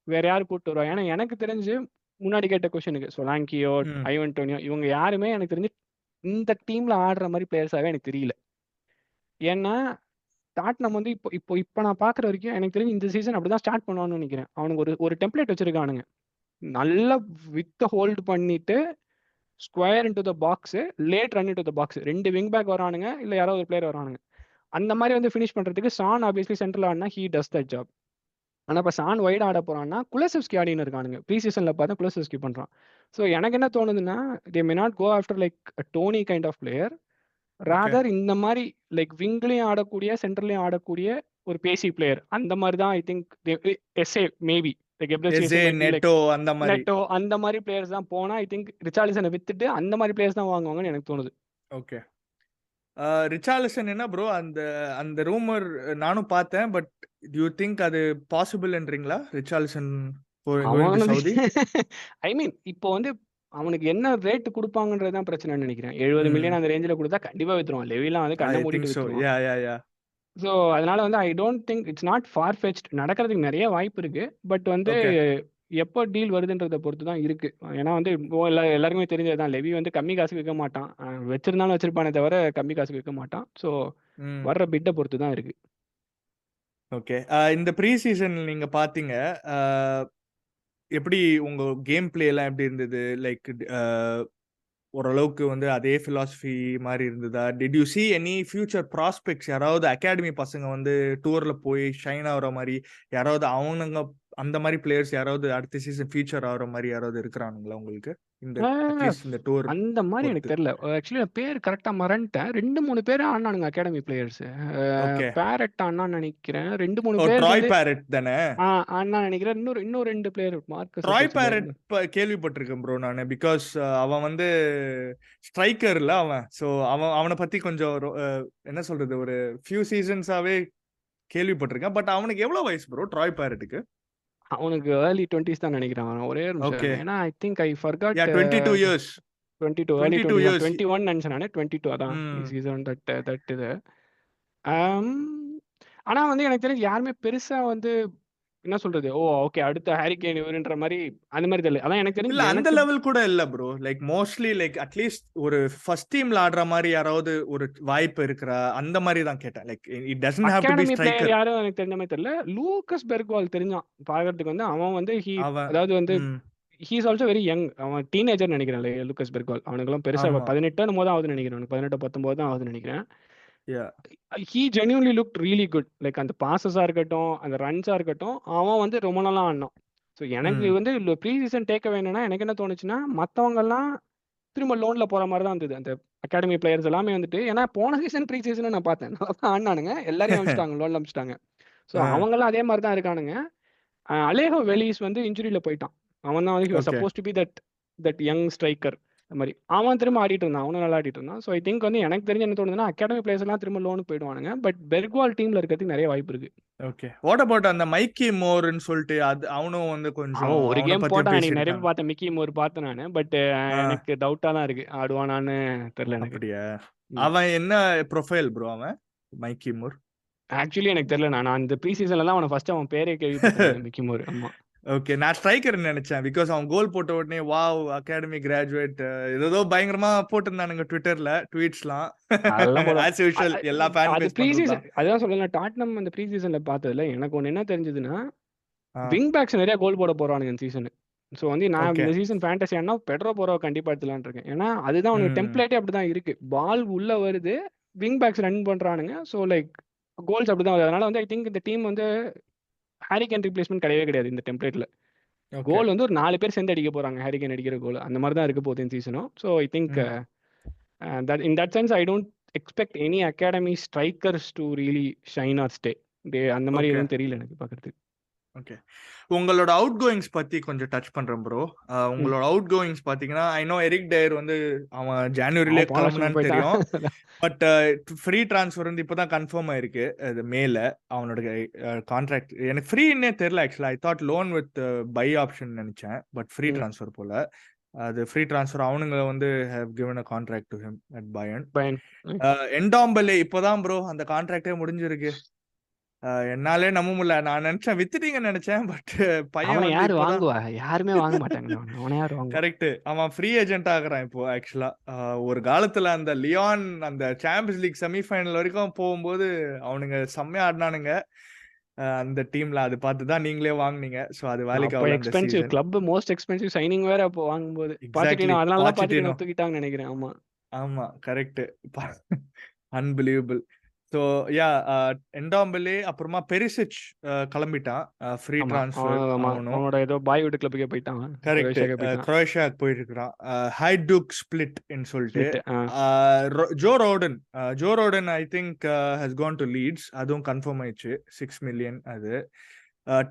வேற யார் கூப்பிட்டு வருவா? ஏன்னா எனக்கு தெரிஞ்சு முன்னாடி கேட்ட கொஸ்டினுக்கு சொலாங்கியோ, ஐவன் டோனியோ இவங்க யாருமே எனக்கு தெரிஞ்சு இந்த டீம்ல ஆடுற மாதிரி பிளேயர்ஸாவே எனக்கு தெரியல. ஏன்னா டாட்னம் வந்து இப்போ நான் பார்க்குற வரைக்கும் எனக்கு தெரிஞ்சு இந்த சீசன் அப்படிதான் ஸ்டார்ட் பண்ணுவான்னு நினைக்கிறேன். அவனுக்கு ஒரு டெம்ப்ளேட் வச்சிருக்கானுங்க. நல்லா வித்த ஹோல்டு பண்ணிட்டு square into the box, late run into the box, 2 wing back வரானுங்க, இல்லை யாராவது ஒரு பிளேயர் வரானுங்க. அந்த மாதிரி வந்து ஃபினிஷ் பண்றதுக்கு சான் ஆப்வியஸ்லி சென்ட்ரல் ஆடினா ஹீ டஸ் தட் ஜாப். ஆனால் இப்போ சான் வைட் ஆட போறான்னா குலசெவ்ஸ்கி ஆடின்னு இருக்கானுங்க. ப்ரீ சீசனில் பார்த்தா குலசெவ்ஸ்கி பண்ணுறான். ஸோ எனக்கு என்ன தோணுதுன்னா they may not go after like Toney kind of player, rather இந்த மாதிரி லைக் விங்லையும் ஆடக்கூடிய சென்டர்லையும் ஆடக்கூடிய ஒரு பேசி பிளேயர். அந்த மாதிரி தான் ஐ திங்க் எஸ்ஏ மேபி நெட்டோ அந்த மாதிரி பிளேயர்ஸ் தான் போனா ஐ திங்க் ரிச்சார்லிசனை வித்துட்டு அந்த மாதிரி பிளேயர்ஸ் தான் வாங்குவாங்கன்னு எனக்கு தோணுது. ஓகே, ரிச்சார்லிசன் என்ன ப்ரோ, அந்த ரூமர் நானும் பார்த்தேன். பட் யூ திங்க் அது பாசிபிள்ன்றீங்களா ரிச்சார்லிசன் சவுதி? ஐ மீன் இப்போ வந்து அவனுக்கு என்ன ரேட் குடுப்பாங்கன்றது தான் பிரச்சனைன்னு நெனைக்கிறேன். 70 ம். மில்லியன் அந்த ரேஞ்சில குடுத்தா கண்டிப்பா வித்துருவான். லெவிலாம் வந்து கண்ண ஐ திங்க் மூடிட்டு சோ. வித்துருவான். யா, யா, யா. ஸோ அதனால வந்து ஐ don't think it's not for fetched. நடக்கிறதுக்கு நெறைய வாய்ப்பு இருக்கு. பட் வந்து ஓகே. எப்போ டீல் வருதுன்றத பொறுத்து தான் இருக்கு. ஏன்னா வந்து எல்லாருக்குமே தெரிஞ்சது தான். லெவி வந்து கம்மி காசுக்கு விக்க மாட்டான். வச்சிருந்தாலும் வச்சிருப்பானே தவிர கம்மி காசுக்கு விக்க மாட்டான். ஸோ ம். வர்ற பிட்ட பொறுத்து தான் இருக்கு. ஓகே. இந்த ப்ரீ சீசன் நீங்க பார்த்தீங்க. அ எப்படி உங்க கேம் பிளே எல்லாம் எப்படி இருந்தது? லைக் ஓரளவுக்கு வந்து அதே பிலாசபி மாரி இருந்ததா? Did you see any future prospects? யாராவது அகாடமி பசங்க வந்து டூர்ல போய் ஷைன் ஆகுற மாரி, யாராவது அவனுங்க அந்த மாரி பிளேயர்ஸ் யாராவது அடுத்த சீசன் ஃபீச்சர் ஆகுற மாரி யாராவது இருக்கிறானுங்களா உங்களுக்கு? இந்த ஆ அட்லீஸ்ட் இந்த டூர் அந்த மாரி எனக்கு பொறுத்து. தெரியல. ஆக்சுவலி பேர் கரெக்ட்டா மறந்துட்டேன். 2, 3 பேர் ஆடுனானுங்க அகாடமி பிளேயர்ஸ். ஓகே. பேரட் ஆடுனான்னு நெனைக்கிறேன். 2, 3 ஓ, பேர் ட்ராய் வந்து பேரட் தானே? ஆடுனான்னு நெனைக்கிறேன். இன்னும் 2 பிளேயர் மார்க்கஸ் ட்ராய் எப்பல்ஸ் பேரட் இல்ல. கேள்விப்பட்டிருக்கேன் ப்ரோ நானு. பிகாஸ் அவன் வந்து ஸ்ட்ரைக்கர்ல அவன். ஸோ அவன பத்தி கொஞ்சம் என்ன சொல்றது? ஒரு ஃபியூ சீசன்ஸாவே கேள்விப்பட்டிருக்கேன். பட் அவனுக்கு எவ்வளவு வயசு ப்ரோ ட்ராய் பேரட்டுக்கு? அவனுக்கு ஏர்லி 20ஸ் தான் நெனைக்கிறேன். ஒரே ஒரு நிமிஷம் ஓகே. இருங்க. ஏன்னா I think I forgot yeah 22 years. 22 early 22 20 தான். இயர்ஸ். 21 நெனச்சேன் நானு. 22 அதான். ம். இஸ் ஆன் தட் இது. அம் ஆனா வந்து எனக்கு தெரிஞ்சு யாருமே பெருசா வந்து என்ன சொல்றது? ஓ! ஓகே அடுத்த ஹாரி கேன் இவருன்ற மாரி அந்த மாரி தெரியல. அதான் எனக்கு இல்ல தெரிஞ்சு அந்த எனக்கு லெவல் கூட இல்ல bro. Like mostly like at least ஒரு ஃபர்ஸ்ட் டீம்ல ஆடுற மாரி யாராவது ஒரு வாய்ப்பு இருக்கிறா? அந்த மாரி தான் கேட்டேன். Like it doesn't have to be academy player striker. யாரும் எனக்கு தெரிஞ்ச மாரி தெரியல. லூக்கஸ் பெர்க்வால் தெரிஞ்சான். பார்க்கறதுக்கு வந்து அவன் வந்து அவன். அதாவது வந்து ம். He is also very young. அவன் டீனேஜர் நெனைக்கிறேன் லூக்கஸ் பெர்க்வால். அவனுக்கெல்லாம் பெருசா ஆமா. 18 என்னமோ தான் ஆகுதுன்னு நெனைக்கிறேன். அவனுக்கு 18, 19 தான் ஆகுதுன்னு நெனைக்கிறேன். Yeah. He genuinely looked really good. Like அந்த பாஸஸா இருக்கட்டும், அந்த ரன்ஸா இருக்கட்டும், அவன் வந்து ரொம்ப நாளா ஆடுனான். ஸோ எனக்கு ம். வந்து ப்ரீ சீசன் டேக் அவே என்னன்னா, எனக்கு என்ன தோணுச்சுன்னா, மத்தவங்கலாம் திரும்ப லோன்ல போற மாரி தான் இருந்தது. அந்த அகாடமி பிளேயர்ஸ் எல்லாமே வந்துட்டு ஏன்னா போன சீசன் ப்ரீ சீசன்ல நான் பார்த்தேன். நல்லா தான் ஆடுனானுங்க. எல்லாரையும் அனுப்பிச்சுட்டாங்க. லோன்ல அனுப்பிச்சுட்டாங்க. ஸோ அ. அவங்கலாம் அதே மாரி தான் இருக்கானுங்க. அலேஹோ வெலிஸ் வந்து இன்ஜுரியில போயிட்டான். அவன் தான் வந்து he was okay. Suppose to be that that young striker. அந்த மாரி. அவன் திரும்ப ஆடிட்டு இருந்தான். அவனும் நல்லா ஆடிட்டு இருந்தான். ஸோ ஐ திங்க் வந்து எனக்கு தெரிஞ்சு என்ன தோணுதுன்னா, அகாடமி பிளேயர்ஸ் எல்லாம் திரும்ப லோனுக்கு போயிடுவானுங்க. பட் பெர்க்வால் டீம்ல இருக்கிறதுக்கு நெறைய வாய்ப்பு இருக்கு. ஓகே. வாட் அபௌட் அந்த மைக்கி மோர்ன்னு சொல்லிட்டு அவனும் வந்து கொஞ்சம் அவன் ஒரு அவன கேம் பத்தியும் போட்டான். அன்னைக்கு நெறைய பேர் பேசியிருக்காங்க. பார்த்தேன். மிக்கி மோர் பார்த்தேன் நானு. பட் ஆ. எனக்கு டவுட்டா தான் இருக்கு. ஆடுவானான்னு தெரியல எனக்கு. அப்படியா? ம். அவன் என்ன ப்ரொஃபைல் ப்ரோ அவன்? மைக்கி மூர். ஆக்சுவலி எனக்கு தெரியல. நான் அந்த ப்ரீ சீசன்ல தான் அவன் பேரே கேள்விப்பட்டேன் நானு. மிக்கி மோர். ஆமா. ஓகே. நான் ஸ்ட்ரைக்கர்ன்னு நெனச்சேன். பிகாஸ் அவன் கோல் போட்ட உடனே வாவ்! அகாடமி கிராஜுவேட் ஏதேதோ பயங்கரமா போட்டிருந்தானுங்க ட்விட்டர்ல ட்வீட்ஸ்லாம். அதெல்லாம் போடுவான். ஆஸ் யூசுவல் எல்லா இப்ப ஃபேன் அது பேஸ் ப்ரீ பண்றது தான். சீசன் அதுதான் சொல்றேன்ல. டாட்னம் அந்த ப்ரீ சீசன்ல பார்த்ததுல எனக்கு ஒண்ணு என்ன தெரிஞ்சதுன்னா, ஆ. விங் பேக்ஸ் நெறைய கோல் போட போறானுங்க இந்த சீசன். ஸோ வந்து நான் ஓகே. இந்த சீசன் ஃபேண்டஸி ஆடுனா பெட்ரோ போரோவ கண்டிப்பா எடுத்துலாம்னு இருக்கேன். ஏன்னா அதுதான் அவனுக்கு ம். டெம்ப்ளேட்டே அப்படிதான் இருக்கு. பால் உள்ள வருது. விங் பேக்ஸ் ரன் பண்றானுங்க. ஸோ லைக் கோல்ஸ் அப்படிதான் வருது. அதனால வந்து ஐ திங்க் இந்த டீம் வந்து ஹாரி கேன் ரீப்ளேஸ்மென்ட் கிடையவே கிடையாது இந்த டெம்ப்ளேட்ல. ஓகே. கோல் வந்து ஒரு 4 பேர் சேர்ந்து அடிக்க போறாங்க. ஹாரி கேன் அடிக்கிற கோல். அந்த மாரி தான் இருக்க போகுது இந்த சீசனும். ஸோ ஐ திங்க் ம். That in that sense I don't expect any academy strikers to really shine R stay. அந்த மாரி ஓகே. எதுவும் தெரியல எனக்கு பார்க்கறதுக்கு. ஓகே. உங்களோட அவுட் கோயிங்ஸ் பத்தி கொஞ்சம் டச் பண்றேன் ப்ரோ. ம். உங்களோட அவுட் கோயிங்ஸ் பார்த்தீங்கன்னா, ஐ நோ எரிக் டயர் வந்து அவன் ஜான்வரியிலே அவன் போன வருஷமே கிளம்புனான்னு போயிட்டான். தெரியும். பட் ஃப்ரீ ட்ரான்ஸ்ஃபர் வந்து இப்போ தான் கன்ஃபார்ம் ஆயிருக்கு. அது மேல அவனோட கான்ட்ராக்ட் எனக்கு ஃப்ரீன்னே தெரியல ஆக்சுவலா. I thought loan with buy option நெனச்சேன். But free hmm. ட்ரான்ஸ்ஃபர் போல. அது ஃப்ரீ ட்ரான்ஸ்ஃபர் அவனுங்க வந்து have given a contract to him at Bayern. Bayern. Hmm. என்டாம்பலே இப்போதான் ப்ரோ அந்த கான்ட்ராக்டே முடிஞ்சிருக்கு. என்னாலே நம்ப முடியல. நான் நெனச்சேன் வித்துட்டீங்கன்னு நெனச்சேன். பட் பையன் அவன வந்து யாரு இப்போதான் வாங்குவா? யாருமே வாங்க மாட்டாங்கண்ணா அவன. அவன யார் வாங்குவா? கரெக்ட். அவன் ஃப்ரீ ஏஜென்ட் ஆகுறான் இப்போ ஆக்சுவலா. ஒரு காலத்துல அந்த லியான் அந்த சாம்பியன்ஸ் லீக் செமிஃபைனல் வரைக்கும் போகும்போது அவனுங்க செம்மையா ஆடினானுங்க. அந்த டீம்ல அது பார்த்து தான் நீங்களே வாங்குனீங்க. ஸோ அது வேலைக்கு அப்ப ஆகல இந்த expensive season. Club most expensive signing வேற அப்போ வாங்கும்போது. எக்ஸாக்ட்லி. பாத்துட்டீனோ அதனால தான் பாச்சிட்டினோ. பாத்துட்டீனோ தூக்கிட்டாங்கன்னு நெனைக்கிறேன். ஆமா. ஆமா. கரெக்ட். அன்பிலீவபிள். ஸோ யா என்டாம்பலே அப்புறமா பெரிசிச் கிளம்பிட்டான். ஃப்ரீ ஆமா. ட்ரான்ஸ்ஃபர் ஆமா. அவனும். அவனோட ஏதோ பாய்வுட் கிளப்புக்கே போயிட்டான் அவன். கரெக்ட். குரோஷியாக்கே போயிட்டான். குரோஷியாக்கு போயிருக்கிறான். ஹைடுக் ஸ்பிளிட்ன்னு சொல்லிட்டு. Split. Joe Rodon Joe Rodon I think has gone to Leeds. அதுவும் கன்ஃபார்ம் ஆயிடுச்சு. 6 மில்லியன் அது.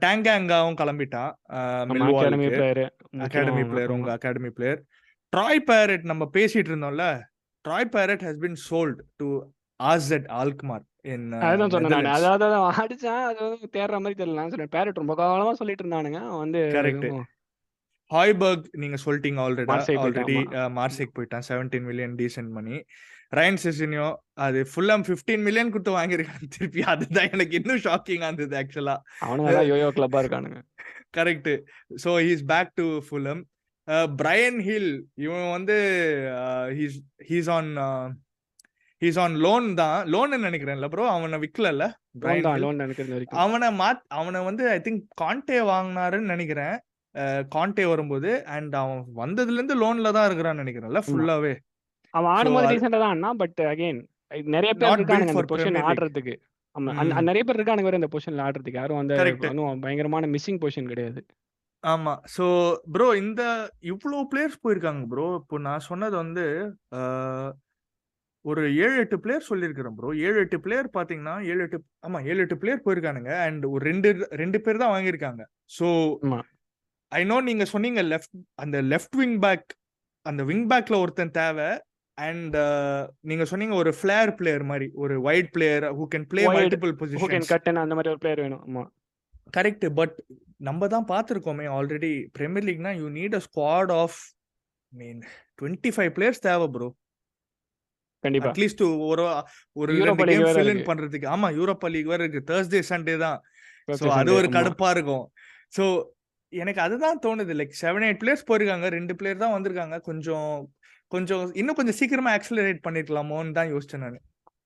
டாங்காங்காவும் கிளம்பிட்டான் ஆமா. அகாடமி மில்வாலுக்கு. பிளேயர். அகாடமி முக்கியம். பிளேயர், ஆமா. உங்க அகாடமி பிளேயர். ட்ராய் பேரட் நம்ம பேசிட்டு இருந்தோம்ல. Troy Parrott has been sold to ஆர்செட் ஆல்க்மார் இன் அதுதான் சொன்னேன் நானு. நெதர்லாண்ட்ஸ். அதாவது அடிச்சான். அது வந்து தேடுற மாரி தெரியல. நான் சொன்னேன் பேரட் ரொம்ப காலமா சொல்லிட்டு இருந்தானுங்க. அவன் வந்து கரெக்ட். எதுவும் ஹாய்பர்க் நீங்க சொல்லிட்டீங்க மார்சை போயிட்டான். ஆல்ரெடி. ஆமா. மார்சேக் போயிட்டான், 17 மில்லியன் டீசென்ட் மணி. ரயன் செசினியோ அது ஃபுல்லம் 15 மில்லியன் கொடுத்து வாங்கியிருக்காங்க திருப்பி. அதுதான் எனக்கு இன்னும் ஷாக்கிங்கா இருந்தது ஆக்சுவலா. அவனுங்க எல்லாம் யோயோ கிளப்பா இருக்கானுங்க. Correct. So he's back to Fulham. Brian Hill இவன் வந்து ஹீஸ் ஆன் லோன் தான், லோன் நினைக்கிறேன்ல ப்ரோ. அவனை விக்கலல்ல லோன் பிரையன் தான், ஹில். லோன் எனக்கு தெரிஞ்ச வரைக்கும். அவனை வந்து ஐ திங்க் கான்டே வாங்கினாருன்னு நினைக்கிறேன். கான்டே வரும்போது அண்ட் அவன் வந்ததுல இருந்து லோன்ல தான் இருக்கிறான்னு நினைக்கிறேன்ல ஆமா. ஃபுல்லாவே. அவன் ஸோ ஆடும்போது டீசெண்டா தான் ஆடினான். பட் அகைன் நிறைய பேர் நாட் பில்ட் இருக்கானுங்க அந்த ஃபார் பொசிஷன்ல பிரீமியர் லீக். ஆடுறதுக்கு. ஆமா, நிறைய பேர் இருக்கானுங்க வேற இந்த பொசிஷன்ல ஆடுறதுக்கு. யாரும் வந்து கரெக்ட். ஒன்றும் பயங்கரமான மிஸ்ஸிங் பொசிஷன் கிடையாது. ஆமா. ஸோ ப்ரோ இந்த இவ்வளோ பிளேயர்ஸ் போயிருக்காங்க ப்ரோ. இப்போ நான் சொன்னது வந்து ஒரு 7-8 பிளேயர் சொல்லியிருக்கிறேன் ப்ரோ. 7-8 பிளேயர் பாத்தீங்கன்னா 7-8 பிளேயர் போயிருக்கானுங்க. அண்ட் ஒரு ரெண்டு பேர் தான் வாங்கியிருக்காங்க. ஸோ ஆமா, ஐ நோ நீங்க சொன்னீங்க அந்த லெஃப்ட் விங் பேக், அந்த விங் பேக்ல ஒருத்தன் தேவை. அண்ட் நீங்க சொன்னீங்க ஒரு ஃபிளேர் பிளேயர் மாதிரி, ஒரு wide player who can play multiple who can positions. கட் அந்த மாதிரி ஒரு பிளேயர் வேணும். ஆமா, கரெக்ட். பட் நம்ம தான் பார்த்துருக்கோமே ஆல்ரெடி பிரீமியர் லீக்னா you need a squad of mean 25 players தேவை ப்ரோ. கண்டிப்பா. அட்லீஸ்ட் ஒரு ஒரு யூரோப்பா 2 லீக் கேம் வேற ஃபில் இன் இருக்கு. பண்றதுக்கு. ஆமா, யூரோப்பா லீக் வேற இருக்கு. Thursday Sunday தான். ஸோ Thursday, அது Sunday. ஒரு ஆமா, கடுப்பா இருக்கும். ஸோ எனக்கு அதுதான் தோணுது. லைக் 7-8 பிளேயர்ஸ் போயிருக்காங்க, 2 பிளேயர் தான் வந்திருக்காங்க. கொஞ்சம் இன்னும் கொஞ்சம் சீக்கிரமா ஆக்சிலரேட் பண்ணிருக்கலாமோன்னு தான் யோசிச்சேன் நான்.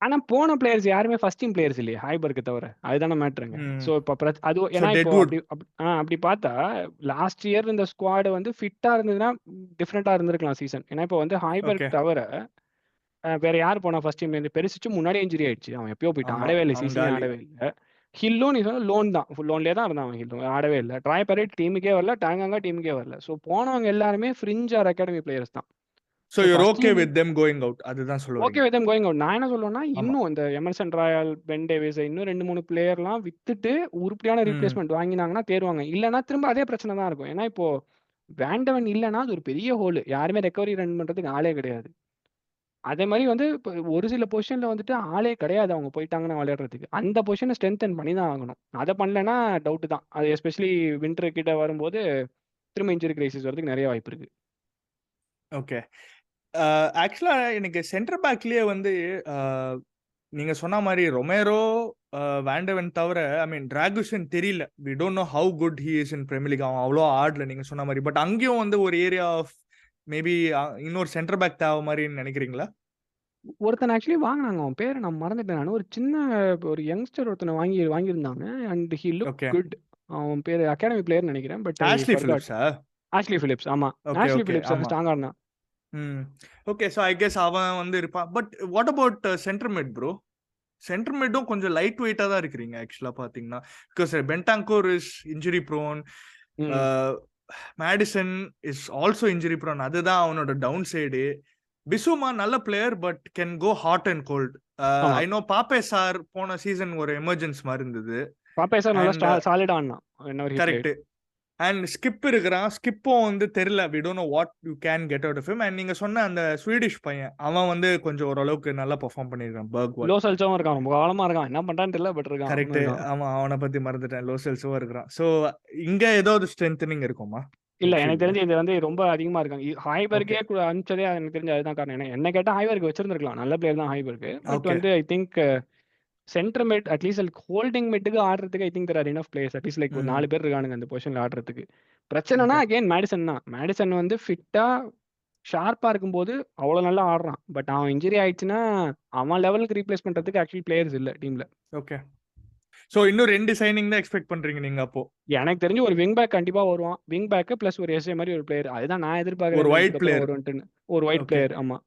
ஆனா போன பிளேயர்ஸ் யாருமே ஃபர்ஸ்ட் டீம் பிளேயர்ஸ் இல்லையே, ஹாய்பர்க்கு தவிர. அதுதானே மேட்ருங்க. ஸோ இப்போ அது ஸோ ஏன்னா இப்போ டெட்வுட் அப்படி பார்த்தா லாஸ்ட் இயர் இந்த ஸ்குவாடு வந்து ஃபிட்டா இருந்ததுன்னா டிஃப்ரெண்டா இருந்திருக்கலாம் சீசன். ஏன்னா இப்போ வந்து ஓகே. ஹாய்பர்க் தவிர வேற யார் போனா ஃபர்ஸ்ட் டீம்ல இருந்து? பெரிசிச்சு முன்னாடியே இன்ஜுரி ஆயிடுச்சு. அவன் எப்பயோ போயிட்டான், ஆமா, ஆடவே இல்லை, அவன் சீசனே காலி. ஆடவே இல்லை. ஹில்லும் நீ சொன்ன லோன் தான், ஃபுல் லோன்லேயே தான் இருந்தான் அவன். ஹில்லும் ஆடவே இல்லை. ட்ராய் பரேட் டீமுக்கே வரல, டாங்காங்கா டீமுக்கே வரல. ஸோ போனவங்க எல்லாருமே ஃப்ரிஞ்ச் ஆர் அகாடமி பிளேயர்ஸ் தான். So so your first okay team with them going out, அதுதான் சொல்ல ஓகே வரீங்க. With them going out. நான் என்ன சொல்லுவேன்னா, ஆமா. இன்னும் இந்த எமர்சன் ராயல், பென் டேவிஸ், இன்னும் 2-3 பிளேயர்லாம் வித்துட்டு உருப்படியான ரீப்ளேஸ்மெண்ட் வாங்கினாங்கன்னா தேருவாங்க. இல்லைன்னா திரும்ப அதே பிரச்சனை தான் இருக்கும். ஏன்னா இப்போ வேண்டவன் இல்லைன்னா அது ஒரு பெரிய ஹோல். யாருமே ரெக்கவரி ரன் பண்றதுக்கு ஆளே கிடையாது. அதே மாதிரி வந்து இப்போ ஒரு சில பொசிஷன்ல வந்துட்டு ஆளே கிடையாது, அவங்க போயிட்டாங்கன்னா விளையாடுறதுக்கு. அந்த பொசிஷனை ஸ்ட்ரென்தன் பண்ணி தான் ஆகணும். அதை பண்ணலன்னா டவுட் தான். அது எஸ்பெஷலி வின்டர் கிட்ட வரும்போது திரும்ப இன்ஜுரி கிரைசிஸ் வரதுக்கு நிறைய வாய்ப்பு இருக்கு. ஓகே. ஆக்சுவலா எனக்கு சென்டர் பேக்லயே வந்து நீங்க சொன்ன மாதிரி ரொமேரோ, வேண்டவன் தவிர ஐ மீன் டிராகுசன் தெரியல. We don't know how good he is in Premier League. அவன் அவ்வளோ ஆடல நீங்க சொன்ன மாதிரி. பட் அங்கேயும் வந்து ஒரு ஏரியா ஆஃப் மேபி இன்னொரு சென்டர் பேக் தேவை மாதிரின்னு நினைக்கிறீங்களா? ஒருத்தன் ஆக்சுவலி வாங்கினாங்க, அவன் பேரை நான் மறந்துட்டேன். நான் ஒரு சின்ன ஒரு யங்ஸ்டர் ஒருத்தனை வாங்கியிருந்தாங்க. And he look okay. Good. அவன் பேர் அகாடமி பிளேயர் நினைக்கிறேன். பட் ஆஷ்லி பிலிப்ஸா? Ashley Phillips. ஆமா, ஓகே ஆஷ்லி ஓகே. பிலிப்ஸ் ஆமா. ஸ்ட்ராங்கா இருந்தான். ஓகே. ஸோ ஐ கெஸ் அவன் வந்து இருப்பான். But what about centre mid bro? Centre மிட்டும் கொஞ்சம் லைட் வெயிட்டா தான் இருக்கிறீங்க ஆக்சுவலா பாத்தீங்கன்னா. Because Bentancur is injury prone, Maddison is also injury prone. அதுதான் அவனோட டவுன் சைடு. பிசுமா நல்ல player but can go hot and cold. I know Pape Sarr போன சீசன் ஒரு எமர்ஜென்ஸ் மாதிரி இருந்தது. பாப்பே சார் நல்லா சாலிடா ஆனான். கரெக்ட். அண்ட் ஸ்கிப் இருக்கிறான். ஸ்கிப்பும் வந்து தெரியல. We don't know what you can get out of him. And நீங்க சொன்ன அந்த ஸ்வீடிஷ் பையன், அவன் வந்து கொஞ்சம் ஓரளவுக்கு நல்லா பெர்ஃபார்ம் பண்ணிருக்கான். பர்க்வால் லோ செல்ஸும் இருக்கான், ரொம்ப காலமா இருக்கான். என்ன பண்றான்னு தெரியல, பட் இருக்கான். கரெக்ட். ஆமா, அவனை பத்தி மறந்துட்டேன். லோ செல்ஸும் இருக்கிறான். ஸோ இங்க ஏதாவது ஸ்ட்ரென்தனிங் இருக்குமா? இல்ல, எனக்கு தெரிஞ்சு இது வந்து ரொம்ப அதிகமா இருக்காங்க. ஹாய்பர்கே அனுப்பிச்சதே எனக்கு தெரிஞ்சு அதுதான் காரணம். என்ன கேட்டா ஹாய்பர்க் வச்சிருந்திருக்கலாம், நல்ல பிளேயர் தான் ஹாய்பர்க். பட் வந்து I think centre mid at least holding மிட்டுக்கு ஆடுறதுக்கு I think there are enough players. At least like ஒரு 4 பேர் இருக்கானுங்க அந்த பொசிஷன்ல ஆடுறதுக்கு. பிரச்சனைனா அகைன் மேடிசன் தான். மேடிசன் வந்து ஃபிட்டா ஷார்ப்பா இருக்கும்போது அவ்வளவு நல்லா ஆடுறான். பட் அவன் இன்ஜுரி ஆயிடுச்சுன்னா அவன் லெவலுக்கு ரீப்ளேஸ் பண்றதுக்கு ஆக்சுவலி பிளேயர்ஸ் இல்ல டீம்ல. ஓகே. ஸோ இன்னும் 2 சைனிங் தான் எக்ஸ்பெக்ட் பண்றீங்க நீங்க அப்போ? எனக்கு தெரிஞ்சு ஒரு விங் பேக் கண்டிப்பா வருவான். விங் பேக் பிளஸ் ஒரு எஸ்ஏ மாதிரி ஒரு பிளேயர். அதுதான் நான் எதிர்பார்க்கறேன். ஒரு ஒயிட் பிளேயர். ஒரு ஒயிட் பிளேயர். ஆமா.